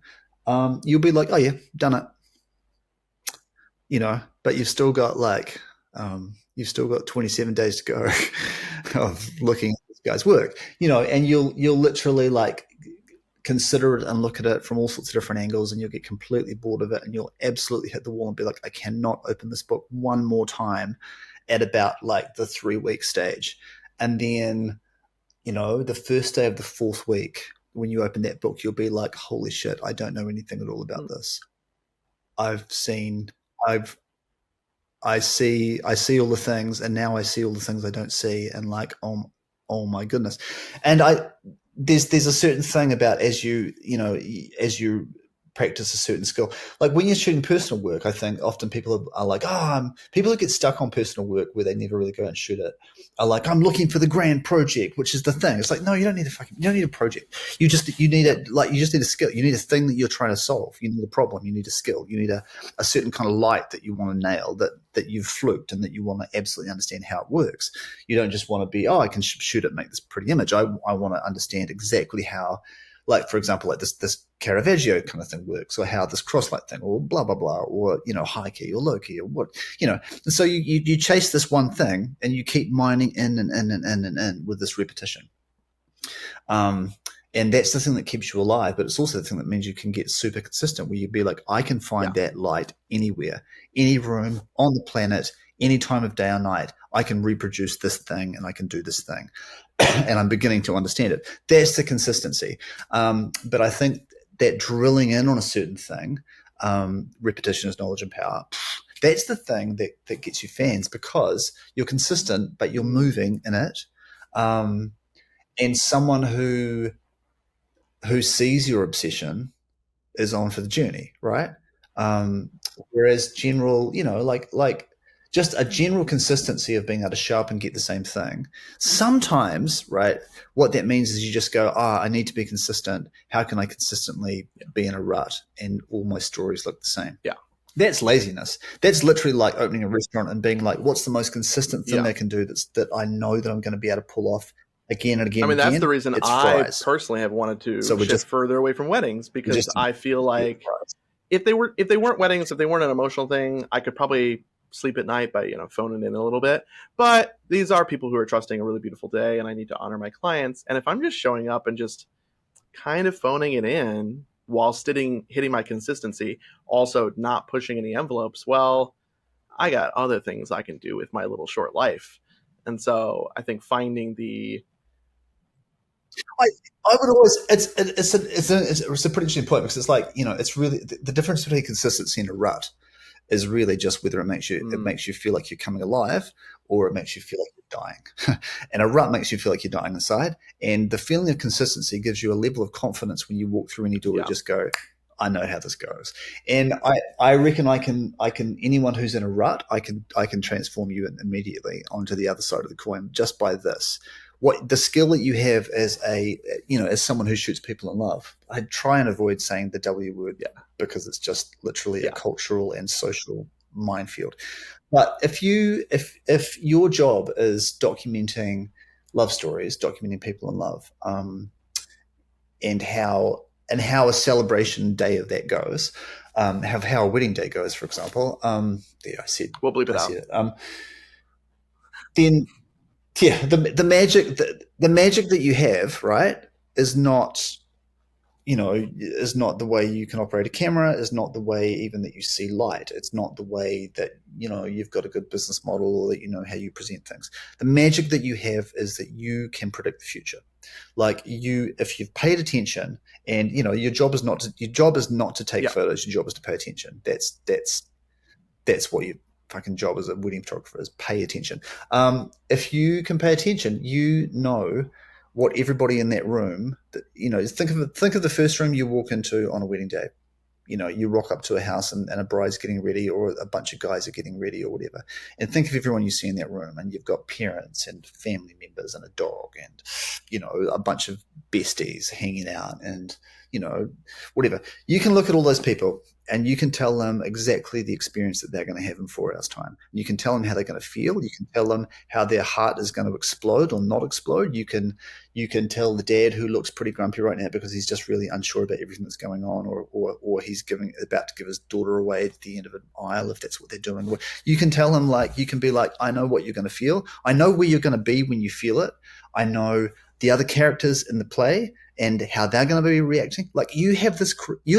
you'll be like, oh yeah, done it, but you've still got like. You've still got 27 days to go of looking at this guy's work, and you'll literally like consider it and look at it from all sorts of different angles, and you'll get completely bored of it, and you'll absolutely hit the wall and be like, I cannot open this book one more time at about like the 3-week stage. And then, the first day of the 4th week, when you open that book, you'll be like, holy shit, I don't know anything at all about this. I see all the things, and now I see all the things I don't see, and like, oh my goodness. And there's a certain thing about as you practice a certain skill. Like when you're shooting personal work, I think often people are like, people who get stuck on personal work where they never really go out and shoot it are like, I'm looking for the grand project, which is the thing. It's like, no, you don't need a project. You just need a skill. You need a thing that you're trying to solve. You need a problem. You need a skill. You need a certain kind of light that you want to nail, that you've fluked and that you want to absolutely understand how it works. You don't just want to be, I can shoot it, make this pretty image. I want to understand exactly how, like, for example, like this Caravaggio kind of thing works, or how this crosslight thing, or blah, blah, blah, or, high key or low key or what, And so you chase this one thing and you keep mining in and in and in and in with this repetition. And that's the thing that keeps you alive, but it's also the thing that means you can get super consistent, where you'd be like, I can find that light anywhere, any room on the planet, any time of day or night. I can reproduce this thing and I can do this thing. And I'm beginning to understand it. That's the consistency. But I think that drilling in on a certain thing, repetition is knowledge and power. That's the thing that gets you fans, because you're consistent, but you're moving in it. And someone who sees your obsession is on for the journey, right? Whereas general, like just a general consistency of being able to show up and get the same thing. Sometimes, right, what that means is you just go, I need to be consistent. How can I consistently be in a rut? And all my stories look the same. Yeah. That's laziness. That's literally like opening a restaurant and being like, what's the most consistent thing I can do that I know that I'm going to be able to pull off again and again. I mean, that's the reason I personally have wanted to shift further away from weddings, because I feel like if they weren't weddings, if they weren't an emotional thing, I could probably sleep at night by phoning in a little bit. But these are people who are trusting a really beautiful day, and I need to honor my clients. And if I'm just showing up and just kind of phoning it in while hitting my consistency, also not pushing any envelopes, well, I got other things I can do with my little short life. And so I think finding I would always, it's a pretty interesting point, because it's like, it's really the difference between consistency and a rut is really just whether it makes you feel like you're coming alive, or it makes you feel like you're dying. And a rut makes you feel like you're dying inside. And the feeling of consistency gives you a level of confidence when you walk through any door. You just go, I know how this goes. And I reckon I can anyone who's in a rut, I can transform you immediately onto the other side of the coin just by this. What the skill that you have as as someone who shoots people in love. I try and avoid saying the W word, because it's just literally a cultural and social minefield. But if your job is documenting love stories, documenting people in love, and how a celebration day of that goes, how a wedding day goes, for example. I said we'll bleep it out. Then. Yeah, the magic that you have, right, is not the way you can operate a camera, is not the way even that you see light. It's not the way that, you've got a good business model, or that you know how you present things. The magic that you have is that you can predict the future. Like if you've paid attention, and your job is not to take photos. Your job is to pay attention. That's what you fucking job as a wedding photographer is, pay attention. If you can pay attention, what everybody in that room, think of the first room you walk into on a wedding day. You rock up to a house and a bride's getting ready, or a bunch of guys are getting ready, or whatever. And think of everyone you see in that room, and you've got parents and family members and a dog and, a bunch of besties hanging out and, whatever. You can look at all those people and you can tell them exactly the experience that they're going to have in 4 hours' time. You can tell them how they're going to feel. You can tell them how their heart is going to explode or not explode. You can tell the dad who looks pretty grumpy right now because he's just really unsure about everything that's going on, or he's about to give his daughter away at the end of an aisle, if that's what they're doing. You can tell him, you can be like, I know what you're going to feel. I know where you're going to be when you feel it. I know the other characters in the play and how they're going to be reacting. You're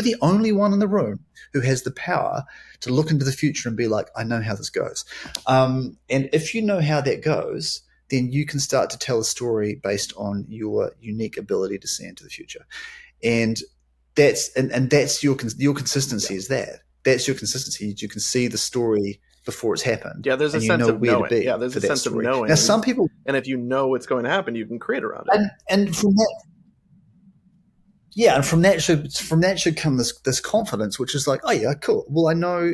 the only one in the room who has the power to look into the future and be like, I know how this goes. And if you know how that goes, then you can start to tell a story based on your unique ability to see into the future. And that's your consistency is that. That's your consistency. You can see the story before it's happened. Yeah, there's a sense of knowing. Yeah, there's a sense of knowing. Now, some people, and if you know what's going to happen, you can create around it. And from that, yeah, and from that should come this confidence, which is like, oh yeah, cool. Well, I know,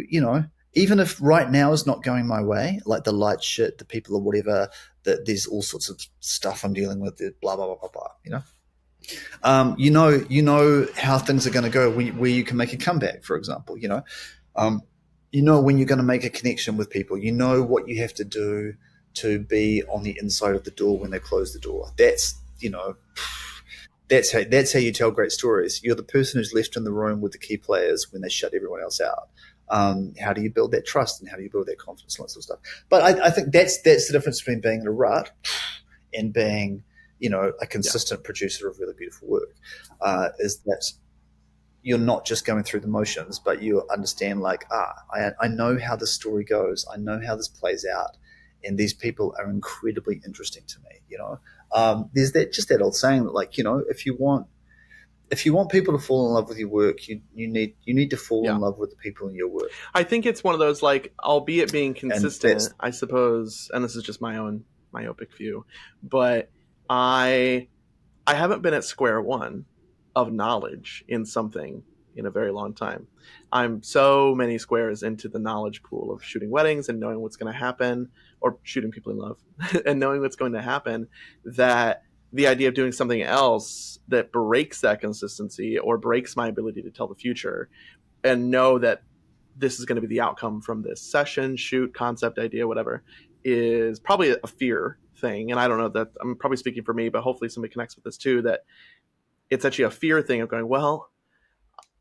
even if right now is not going my way, like the light shit, the people or whatever, that there's all sorts of stuff I'm dealing with, blah blah blah blah blah. You know how things are going to go where you can make a comeback, for example. Um, when you're going to make a connection with people. You know what you have to do to be on the inside of the door when they close the door. That's how you tell great stories. You're the person who's left in the room with the key players when they shut everyone else out. How do you build that trust and how do you build that confidence and that sort of stuff? But I think that's the difference between being in a rut and being, a consistent producer of really beautiful work. Is that you're not just going through the motions, but you understand like, I know how this story goes. I know how this plays out. And these people are incredibly interesting to me. There's that old saying that, like, if you want people to fall in love with your work, you need to fall in love with the people in your work. I think it's one of those, like, albeit being consistent, I suppose, and this is just my own myopic view, but I haven't been at square one of knowledge in something in a very long time. I'm so many squares into the knowledge pool of shooting weddings and knowing what's going to happen, or shooting people in love and knowing what's going to happen, that the idea of doing something else that breaks that consistency or breaks my ability to tell the future and know that this is going to be the outcome from this session, shoot, concept, idea, whatever, is probably a fear thing. And I don't know, that I'm probably speaking for me, but hopefully somebody connects with this too, that it's actually a fear thing of going, well,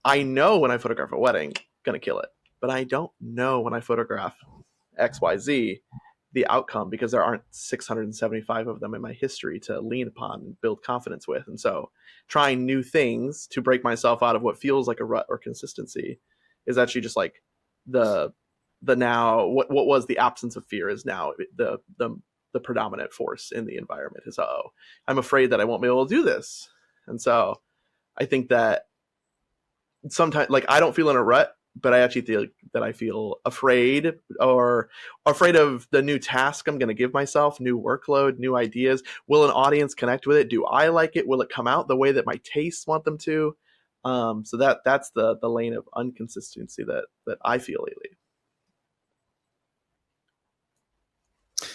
I know when I photograph a wedding, I'm going to kill it, but I don't know when I photograph XYZ, the outcome, because there aren't 675 of them in my history to lean upon and build confidence with. And so trying new things to break myself out of what feels like a rut or consistency is actually just like the now, what was the absence of fear is now the predominant force in the environment is, I'm afraid that I won't be able to do this. And so I think that sometimes, like, I don't feel in a rut, but I actually feel that I feel afraid, or afraid of the new task I'm going to give myself, new workload, new ideas. Will an audience connect with it? Do I like it? Will it come out the way that my tastes want them to? So that's the lane of inconsistency that I feel lately.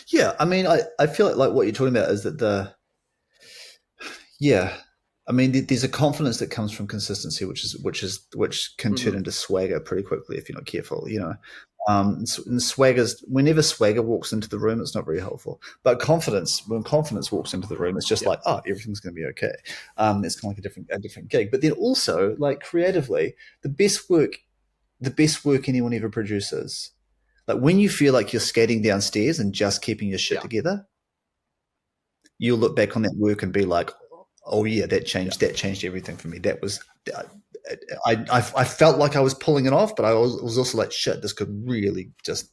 Yeah, I mean, I feel like what you're talking about is that I mean, there's a confidence that comes from consistency, which can turn into swagger pretty quickly if you're not careful. And swaggers, whenever swagger walks into the room, it's not very helpful. But when confidence walks into the room, it's just like, everything's going to be okay. It's kind of like a different gig. But then also, like, creatively, the best work anyone ever produces, like when you feel like you're skating downstairs and just keeping your shit together, you'll look back on that work and be like, oh yeah, that changed everything for me. That was, I felt like I was pulling it off, but I was also like, shit, this could really just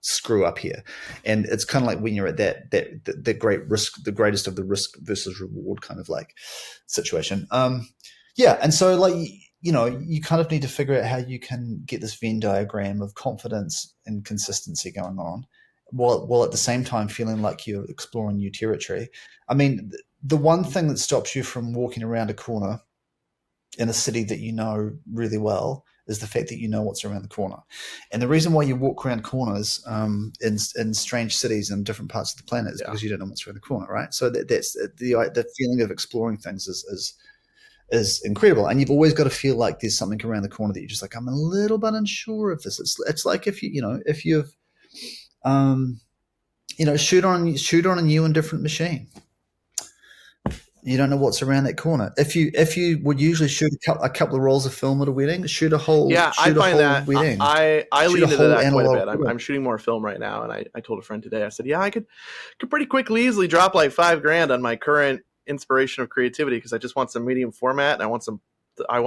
screw up here. And it's kind of like when you're at that great risk, the greatest of the risk versus reward kind of like situation. And so, like, you kind of need to figure out how you can get this Venn diagram of confidence and consistency going on, while at the same time feeling like you're exploring new territory. I mean, the one thing that stops you from walking around a corner in a city that you know really well is the fact that you know what's around the corner. And the reason why you walk around corners in strange cities in different parts of the planet is because you don't know what's around the corner, right? So that's the feeling of exploring things is incredible. And you've always got to feel like there's something around the corner that you're just like, I'm a little bit unsure of this. It's like if you've shoot on a new and different machine. You don't know what's around that corner. If you would usually shoot a couple of rolls of film at a wedding, shoot a whole wedding. I lean into that quite a bit. I'm shooting more film right now, and I told a friend today, I said, I could pretty quickly easily drop like $5,000 on my current inspiration of creativity, because I just want some medium format, and I want to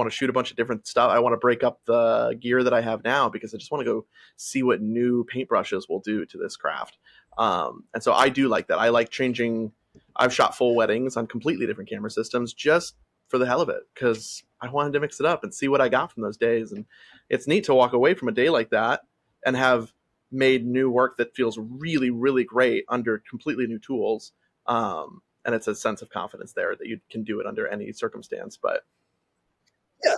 shoot a bunch of different stuff. I want to break up the gear that I have now, because I just want to go see what new paintbrushes will do to this craft. And so I do like that. I like changing. I've shot full weddings on completely different camera systems just for the hell of it, because I wanted to mix it up and see what I got from those days. And it's neat to walk away from a day like that and have made new work that feels really, really great under completely new tools. And it's a sense of confidence there that you can do it under any circumstance. But Yeah.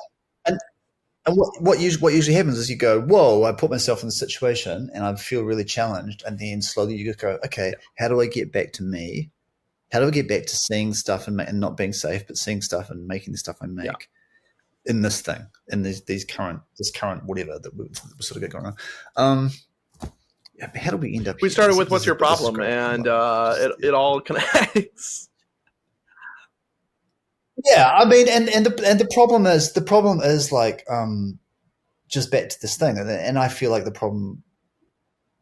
And what usually happens is you go, whoa, I put myself in the situation and I feel really challenged. And then slowly you just go, okay, how do I get back to me? How do I get back to seeing stuff and not being safe, but seeing stuff and making the stuff I Yeah. make in this thing, in this current whatever that we sort of get going on. How do we end up We here? started with what's your This is problem, great. and it all connects. Yeah, I mean, and the problem is like just back to this thing, and I feel like the problem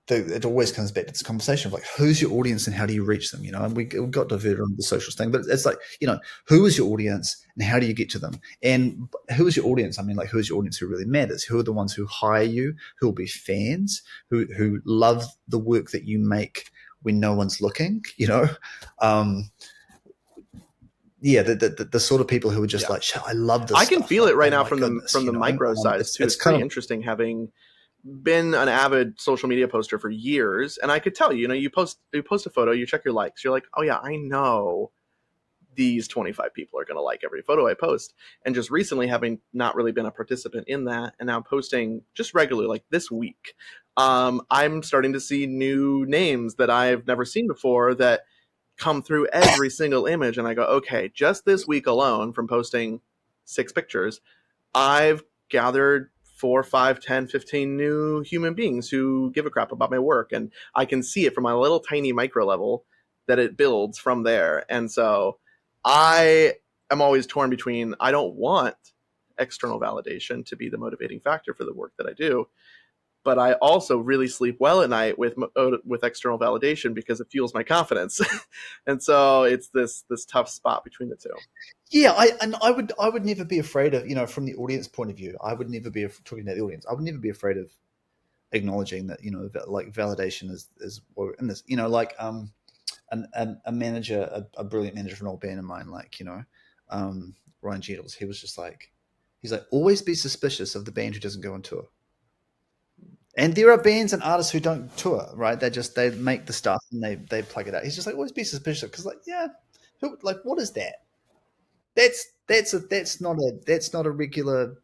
it always comes back to this conversation of like, who's your audience and how do you reach them? You know, and we got diverted on the socials thing, but it's like, you know, who is your audience and how do you get to them? And who is your audience? I mean, like, who is your audience who really matters? Who are the ones who hire you, who will be fans, who love the work that you make when no one's looking, you know? Yeah, the sort of people who are just like, I love this. I can stuff. feel like, it right oh now my from goodness, the micro size too. It's pretty interesting having been an avid social media poster for years, and I could tell you post a photo, you check your likes, you're like, oh yeah, I know these 25 people are going to like every photo I post. And just recently, having not really been a participant in that, and now posting just regularly, like this week, I'm starting to see new names that I've never seen before that come through every single image, and I go, okay, just this week alone from posting 6 pictures, I've gathered 4, 5, 10, 15 new human beings who give a crap about my work. And I can see it from my little tiny micro level that it builds from there. And so I am always torn between, I don't want external validation to be the motivating factor for the work that I do, but I also really sleep well at night with external validation because it fuels my confidence. And so it's this tough spot between the two. Yeah, I would never be afraid of, from the audience point of view. I would never be talking about the audience. I would never be afraid of acknowledging that, like validation is in this, like a manager, a brilliant manager for an old band of mine, like Ryan Gentles. He's like, always be suspicious of the band who doesn't go on tour. And there are bands and artists who don't tour, right? They make the stuff and they plug it out. He's just like, always be suspicious because, like, yeah, what is that? That's not a regular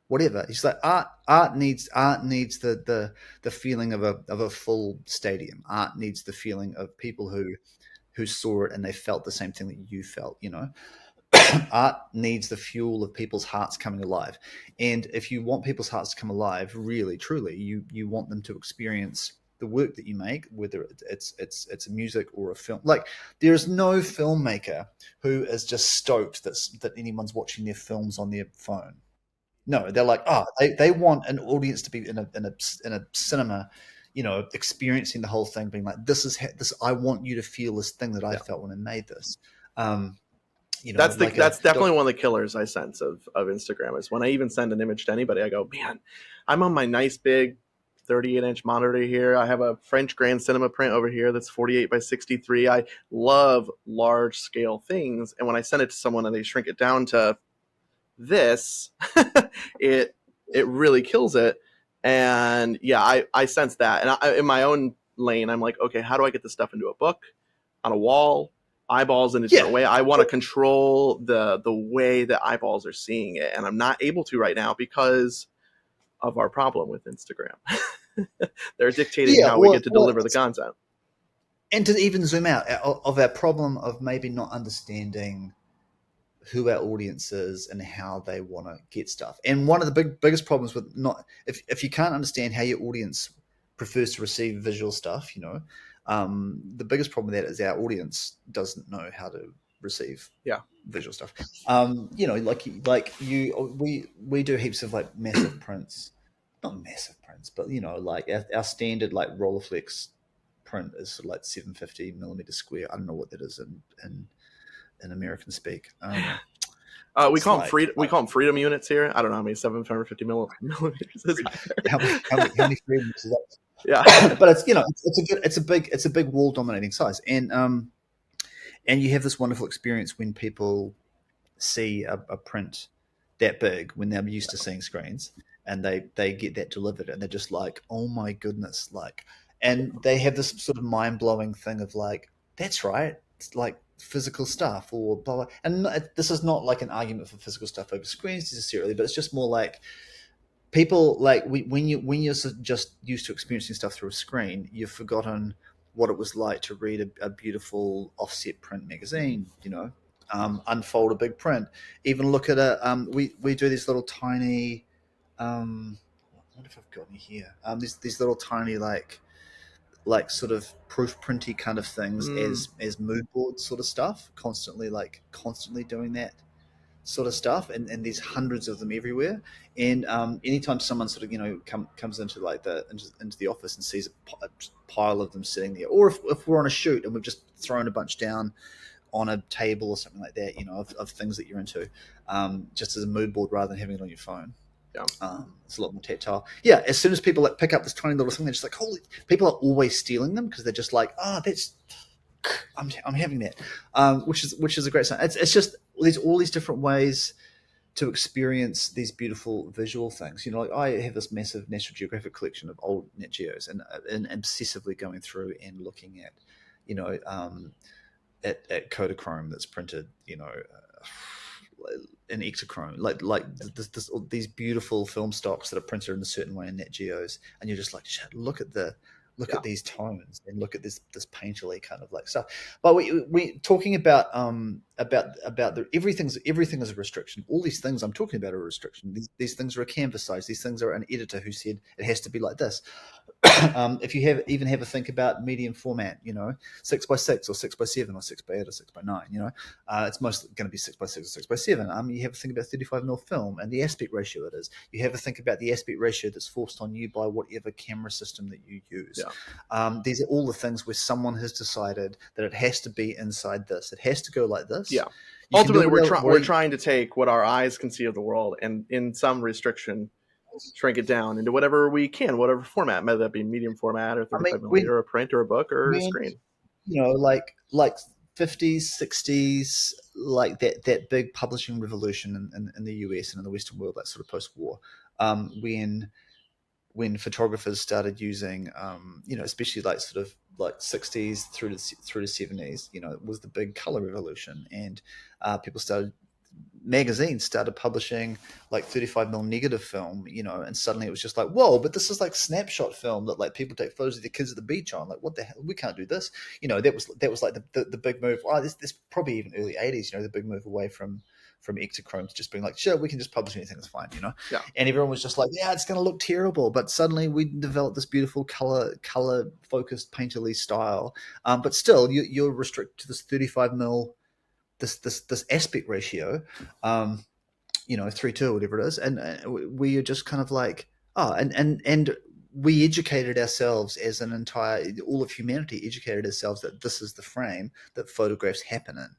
whatever. He's like, art needs the feeling of a full stadium. Art needs the feeling of people who saw it and they felt the same thing that you felt. Art needs the fuel of people's hearts coming alive. And if you want people's hearts to come alive, really, truly, you want them to experience the work that you make, whether it's a music or a film. Like, there's no filmmaker who is just stoked that anyone's watching their films on their phone. No, they're like, they want an audience to be in a cinema, experiencing the whole thing, being like, this. I want you to feel this thing that I felt when I made this. That's definitely one of the killers I sense of Instagram is when I even send an image to anybody, I go, man, I'm on my nice big 38-inch monitor here. I have a French Grand Cinema print over here that's 48 by 63. I love large scale things. And when I send it to someone and they shrink it down to this, it really kills it. And yeah, I sense that. And in my own lane, I'm like, okay, how do I get this stuff into a book, on a wall, eyeballs in a different way? I want to control the way that eyeballs are seeing it, and I'm not able to right now because of our problem with Instagram. They're dictating how we get to deliver the content. And to even zoom out of our problem of maybe not understanding who our audience is and how they want to get stuff. And one of the biggest problems with if you can't understand how your audience prefers to receive visual stuff, the biggest problem with that is our audience doesn't know how to receive visual stuff. We do heaps of like massive prints, not massive prints, but like our standard like Rolleiflex print is like 750 millimeter square. I don't know what that is in American speak. We call them freedom units here. I don't know how many 750 millimeters is how many freedoms is that? Yeah, but it's a big wall dominating size, and you have this wonderful experience when people see a print that big when they're used to seeing screens, and they get that delivered, and they're just like, oh my goodness, like, and they have this sort of mind blowing thing of like, that's right, it's like physical stuff or blah, blah. And this is not like an argument for physical stuff over screens necessarily, but it's just more like people like when you're just used to experiencing stuff through a screen, you've forgotten what it was like to read a beautiful offset print magazine. Unfold a big print. Even look at we do these little tiny. What if I've got any here? These little tiny like sort of proof printy kind of things as mood board sort of stuff. Constantly doing that sort of stuff, and there's hundreds of them everywhere. And anytime someone sort of comes into like into the office and sees a pile of them sitting there, or if we're on a shoot and we've just thrown a bunch down on a table or something like that, of things that you're into, just as a mood board rather than having it on your phone. Yeah. It's a lot more tactile. Yeah, as soon as people like pick up this tiny little thing, they're just like, holy! People are always stealing them because they're just like, I'm having that, which is a great sign. It's just there's all these different ways to experience these beautiful visual things. Like I have this massive National Geographic collection of old Nat Geos, and obsessively going through and looking at, at Kodachrome that's printed, in Ektachrome, like these beautiful film stocks that are printed in a certain way in Nat Geos, and you're just like, shit, look at these tones and look at this painterly kind of like stuff. But we talking about everything is a restriction. All these things I'm talking about are a restriction. These things are a canvas size. These things are an editor who said it has to be like this. If you have a think about medium format, 6x6 or 6x7 or 6x8 or 6x9, it's mostly going to be 6x6 or 6x7. You have a think about 35mm film and the aspect ratio it is. You have a think about the aspect ratio that's forced on you by whatever camera system that you use. Yeah. These are all the things where someone has decided that it has to be inside this. It has to go like this. Yeah. Ultimately, we're trying to take what our eyes can see of the world and in some restriction shrink it down into whatever we can, whatever format, whether that be medium format or 35mm or a print or a book or a screen. Like 50s, 60s, like that big publishing revolution in the US and in the Western world, that sort of post-war, when photographers started using, especially like sort of like 60s through to 70s, it was the big color revolution, and magazines started publishing like 35mm negative film, and suddenly it was just like, whoa, but this is like snapshot film that like people take photos of their kids at the beach on. Like, what the hell? We can't do this. That was like the big move. This probably even early 80s, the big move away from Ektachrome to just being like, sure, we can just publish anything, it's fine, Yeah. And everyone was just like, yeah, it's going to look terrible. But suddenly we developed this beautiful color focused painterly style. But still, you're restricted to this 35mm. This aspect ratio, 3:2, whatever it is, and we are just kind of like, and we educated ourselves as all of humanity educated ourselves that this is the frame that photographs happen in,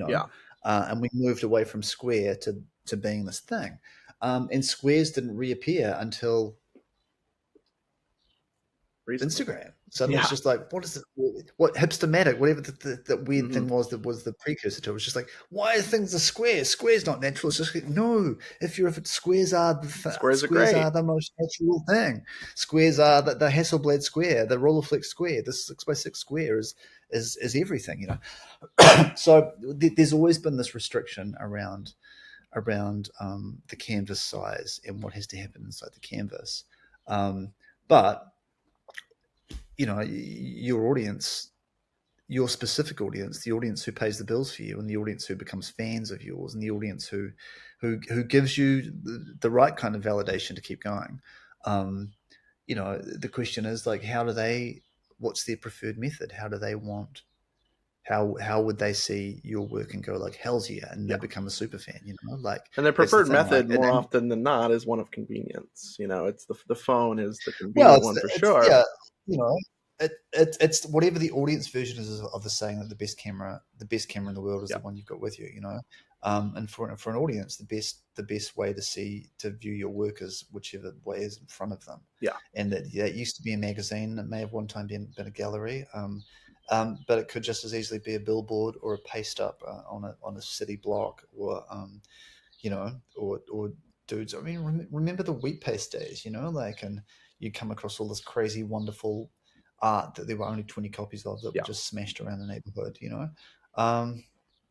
Yeah. And we moved away from square to being this thing, and squares didn't reappear until Instagram. Suddenly it's just like, what is it? What hipstermatic, whatever that weird thing was that was the precursor to it. It was just like, why are things a square? Square's not natural. It's just like, no. Squares are the most natural thing. Squares are the Hasselblad square, the Rolleiflex square. This 6x6 square is everything, So there's always been this restriction around the canvas size and what has to happen inside the canvas, but your audience, your specific audience, the audience who pays the bills for you, and the audience who becomes fans of yours, and the audience who gives you the right kind of validation to keep going. The question is like, what's their preferred method? How would they see your work and go like, hell's yeah, and they become a super fan, and their preferred method more often than not is one of convenience. It's the phone is the convenient one for sure. Yeah, it's whatever the audience version is of the saying that the best camera in the world is the one you've got with you, and for an audience, the best way to view your work is whichever way is in front of them. Yeah, and that used to be a magazine. It may have one time been a gallery. But it could just as easily be a billboard or a paste up on a city block, or or dudes. I mean, remember the wheat paste days, and you come across all this crazy, wonderful art that there were only 20 copies of that were just smashed around the neighborhood,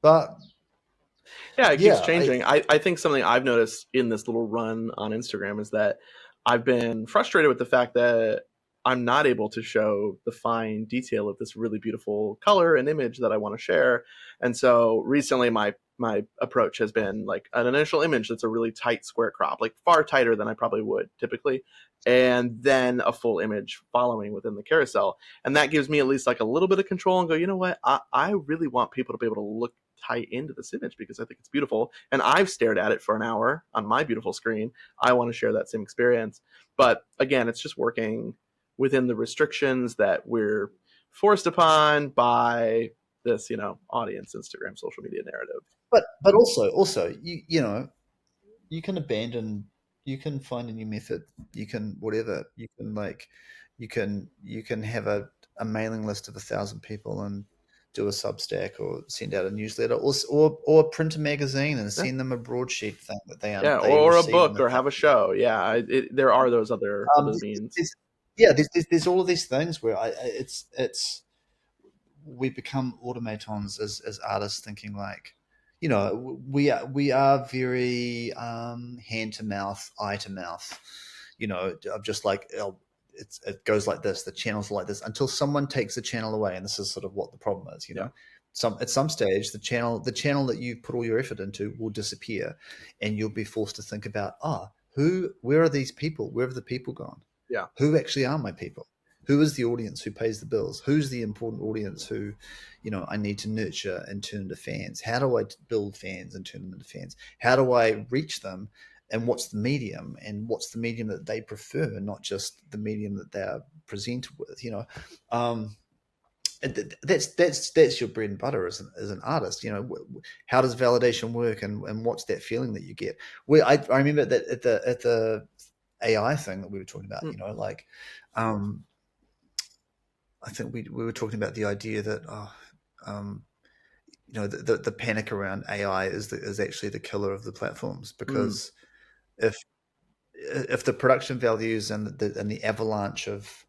But Yeah, it keeps yeah, changing. I think something I've noticed in this little run on Instagram is that I've been frustrated with the fact that I'm not able to show the fine detail of this really beautiful color and image that I want to share. And so recently my approach has been like an initial image that's a really tight square crop, like far tighter than I probably would typically, and then a full image following within the carousel. And that gives me at least like a little bit of control and go, you know what? I really want people to be able to look tight into this image because I think it's beautiful. And I've stared at it for an hour on my beautiful screen. I want to share that same experience. But again, it's just working within the restrictions that we're forced upon by this, audience, Instagram, social media narrative. but also you can abandon, you can find a new method, you can whatever, you can have a mailing list of 1,000 people and do a Substack or send out a newsletter, or print a magazine and Yeah. send them a broadsheet thing that Yeah, they or a receive in book the or have a show. Yeah, there are those other means. there's all of these things where it's we become automatons as artists, thinking like, we are very hand to mouth, eye to mouth, of just like, it goes like this, the channels are like this, until someone takes the channel away, and this is sort of what the problem is. Yeah. At some stage, the channel that you put all your effort into will disappear, and you'll be forced to think about, where are these people? Where have the people gone? Yeah. Who actually are my people? Who is the audience who pays the bills? Who's the important audience who, I need to nurture and turn into fans? How do I build fans and turn them into fans? How do I reach them? And what's the medium? And what's the medium that they prefer, not just the medium that they're presented with? That's your bread and butter as an artist. How does validation work, and what's that feeling that you get? I remember that at the AI thing that we were talking about, I think we were talking about the idea that the panic around AI is actually the killer of the platforms, because if the production values and the avalanche of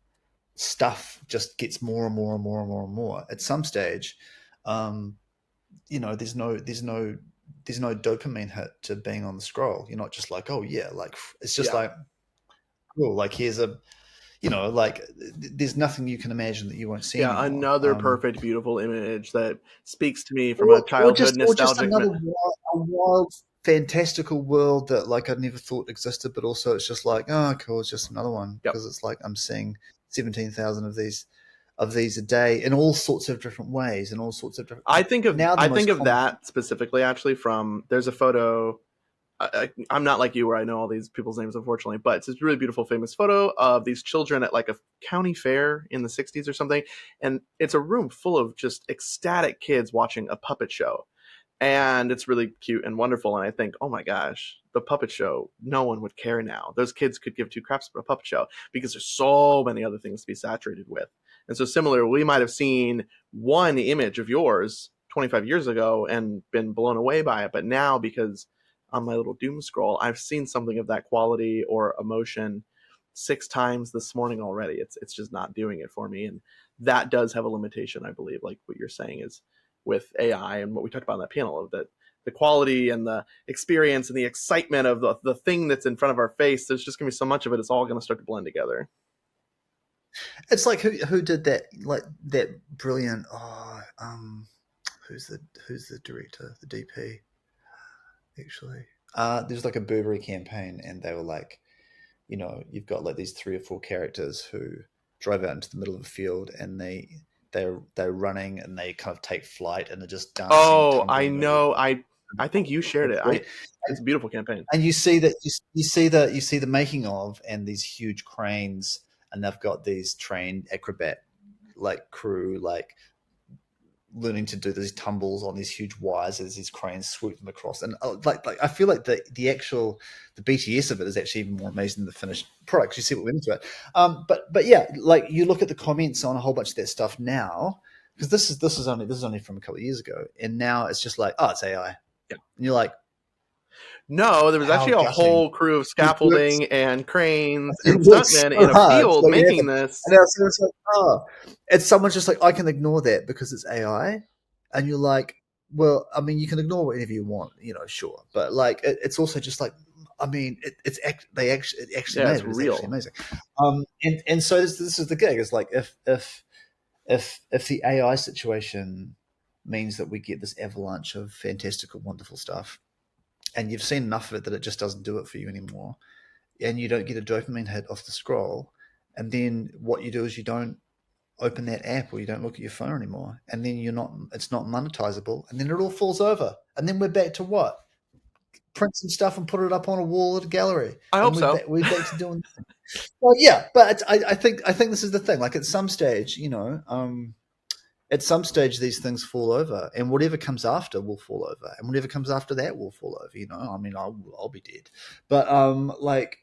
stuff just gets more and more and more and more and more, at some stage, there's no dopamine hit to being on the scroll. You're not just like, oh yeah, like it's just like, cool, like here's there's nothing you can imagine that you won't see anymore. Another perfect, beautiful image that speaks to me from a childhood nostalgic. Another wild, fantastical world that like I'd never thought existed, but also it's just like, oh, cool, it's just another one, because it's like I'm seeing 17,000 of these a day in all sorts of different ways, in all sorts of different. I think of that specifically, actually, from there's a photo. I'm not like you where I know all these people's names, unfortunately, but it's this really beautiful, famous photo of these children at like a county fair in the 60s or something. And it's a room full of just ecstatic kids watching a puppet show. And it's really cute and wonderful. And I think, oh my gosh, the puppet show, no one would care now. Those kids could give two craps about a puppet show because there's so many other things to be saturated with. And so similar, we might have seen one image of yours 25 years ago and been blown away by it. But now, because on my little doom scroll, I've seen something of that quality or emotion 6 times this morning already. It's just not doing it for me. And that does have a limitation, I believe, like what you're saying is with AI and what we talked about in that panel, of that the quality and the experience and the excitement of the thing that's in front of our face. There's just gonna be so much of it. It's all going to start to blend together. It's like who did that, like that brilliant, who's the director, the DP? Actually, there's like a Burberry campaign, and they were like, you've got like these 3 or 4 characters who drive out into the middle of a field, and they're running, and they kind of take flight, and they're just dancing. Oh, I know. I think you shared it. It's a beautiful campaign. And you see that you see the making of, and these huge cranes, and they've got these trained acrobat like crew, like learning to do these tumbles on these huge wires as these cranes swoop them across. And like I feel like the BTS of it is actually even more amazing than the finished product. You see what went into it. But yeah, like you look at the comments on a whole bunch of that stuff now, because this is only from a couple of years ago, and now it's just like, oh, it's AI. Yeah. And you're like, no, there was actually a whole crew of scaffolding and cranes and stuntmen in a field making this. And it's like, it's someone's just like, I can ignore that because it's AI. And you're like, well, I mean, you can ignore whatever you want, sure, but like it's also just like, I mean, it actually Yeah, made it's it. It's actually real. amazing. And so this is the gig. It's like if the AI situation means that we get this avalanche of fantastical, wonderful stuff, and you've seen enough of it that it just doesn't do it for you anymore, and you don't get a dopamine hit off the scroll, and then what you do is you don't open that app or you don't look at your phone anymore, and then it's not monetizable, and then it all falls over, and then we're back to what? Print some stuff and put it up on a wall at a gallery, I hope and so. we're back to doing. Well, yeah, but I think this is the thing. Like at some stage, at some stage these things fall over, and whatever comes after will fall over, and whatever comes after that will fall over. I mean, I'll be dead, but like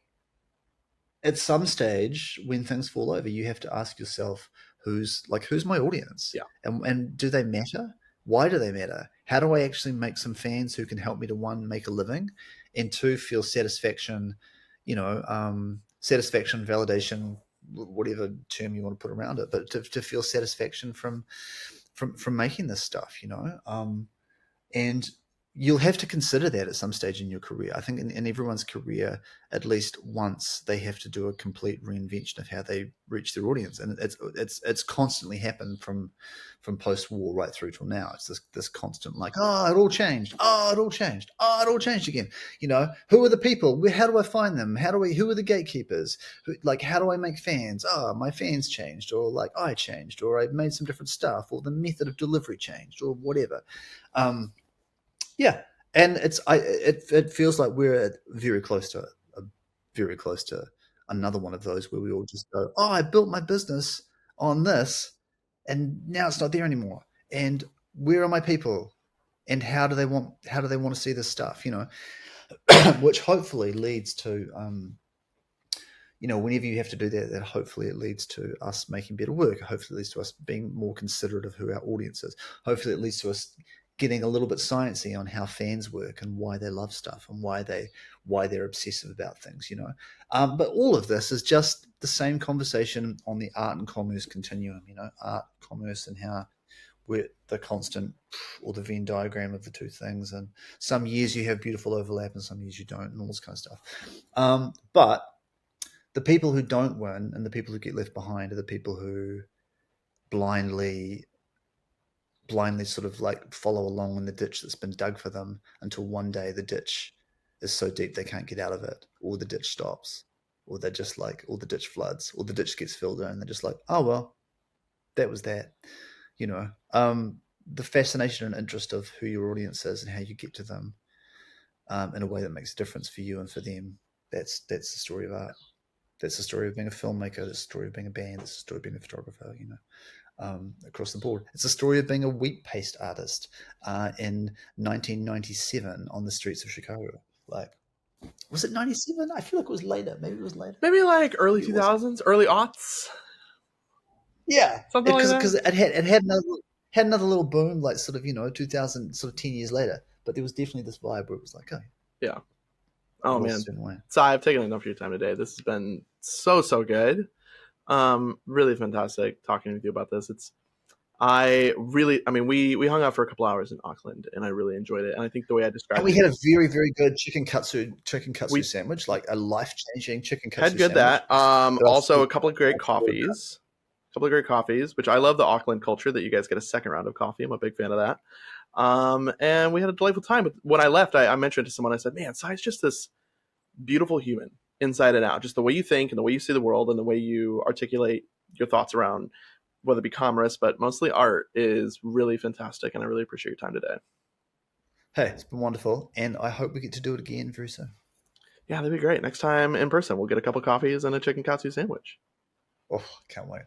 at some stage when things fall over, you have to ask yourself who's my audience, Yeah. and do they matter? Why do they matter? How do I actually make some fans who can help me to, one, make a living, and two, feel satisfaction, satisfaction, validation, whatever term you want to put around it, but to feel satisfaction from making this stuff, and you'll have to consider that at some stage in your career. I think in everyone's career, at least once, they have to do a complete reinvention of how they reach their audience, and it's constantly happened from post-war right through till now. It's this constant like, oh, it all changed, oh, it all changed, oh, it all changed again. Who are the people? How do I find them? Who are the gatekeepers? How do I make fans? Oh, my fans changed, or like I changed, or I made some different stuff, or the method of delivery changed, or whatever. Yeah, and it feels like we're very close to another one of those where we all just go, oh, I built my business on this, and now it's not there anymore. And where are my people? And how do they want to see this stuff? Which hopefully leads to whenever you have to do that hopefully it leads to us making better work. Hopefully it leads to us being more considerate of who our audience is. Hopefully it leads to us getting a little bit sciencey on how fans work and why they love stuff and why they're obsessive about things, But all of this is just the same conversation on the art and commerce continuum, art, commerce, and how we're the constant or the Venn diagram of the two things. And some years you have beautiful overlap and some years you don't, and all this kind of stuff. But the people who don't win and the people who get left behind are the people who blindly sort of like follow along in the ditch that's been dug for them until one day the ditch is so deep they can't get out of it, or the ditch stops, or they're just like, or the ditch floods, or the ditch gets filled in, and they're just like, oh well, that was that. The fascination and interest of who your audience is and how you get to them in a way that makes a difference for you and for them. That's the story of art. That's the story of being a filmmaker. That's the story of being a band. That's the story of being a photographer, across the board. It's a story of being a wheat paste artist in 1997 on the streets of Chicago. Like, was it 97? I feel like it was later. Maybe it was later. Maybe like early 2000s, early aughts. Yeah, something like that. Because it had another little boom, like sort of 2000, sort of 10 years later. But there was definitely this vibe where it was like, oh yeah. Oh man, way. So I've taken enough of your time today. This has been so good. Really fantastic talking with you about this. I mean, we hung out for a couple hours in Auckland, and I really enjoyed it. And I think the way I described and we had a very, very good chicken katsu sandwich, like a life-changing chicken katsu had good sandwich. That. Also, a couple of great coffees. Which I love the Auckland culture that you guys get a second round of coffee. I'm a big fan of that. And we had a delightful time. When I left, I mentioned to someone, I said, man, Sai's just this beautiful human inside and out. Just the way you think and the way you see the world and the way you articulate your thoughts around whether it be commerce, but mostly art, is really fantastic. And I really appreciate your time today. Hey, it's been wonderful. And I hope we get to do it again very soon. Yeah, that'd be great. Next time in person, we'll get a couple coffees and a chicken katsu sandwich. Oh, can't wait.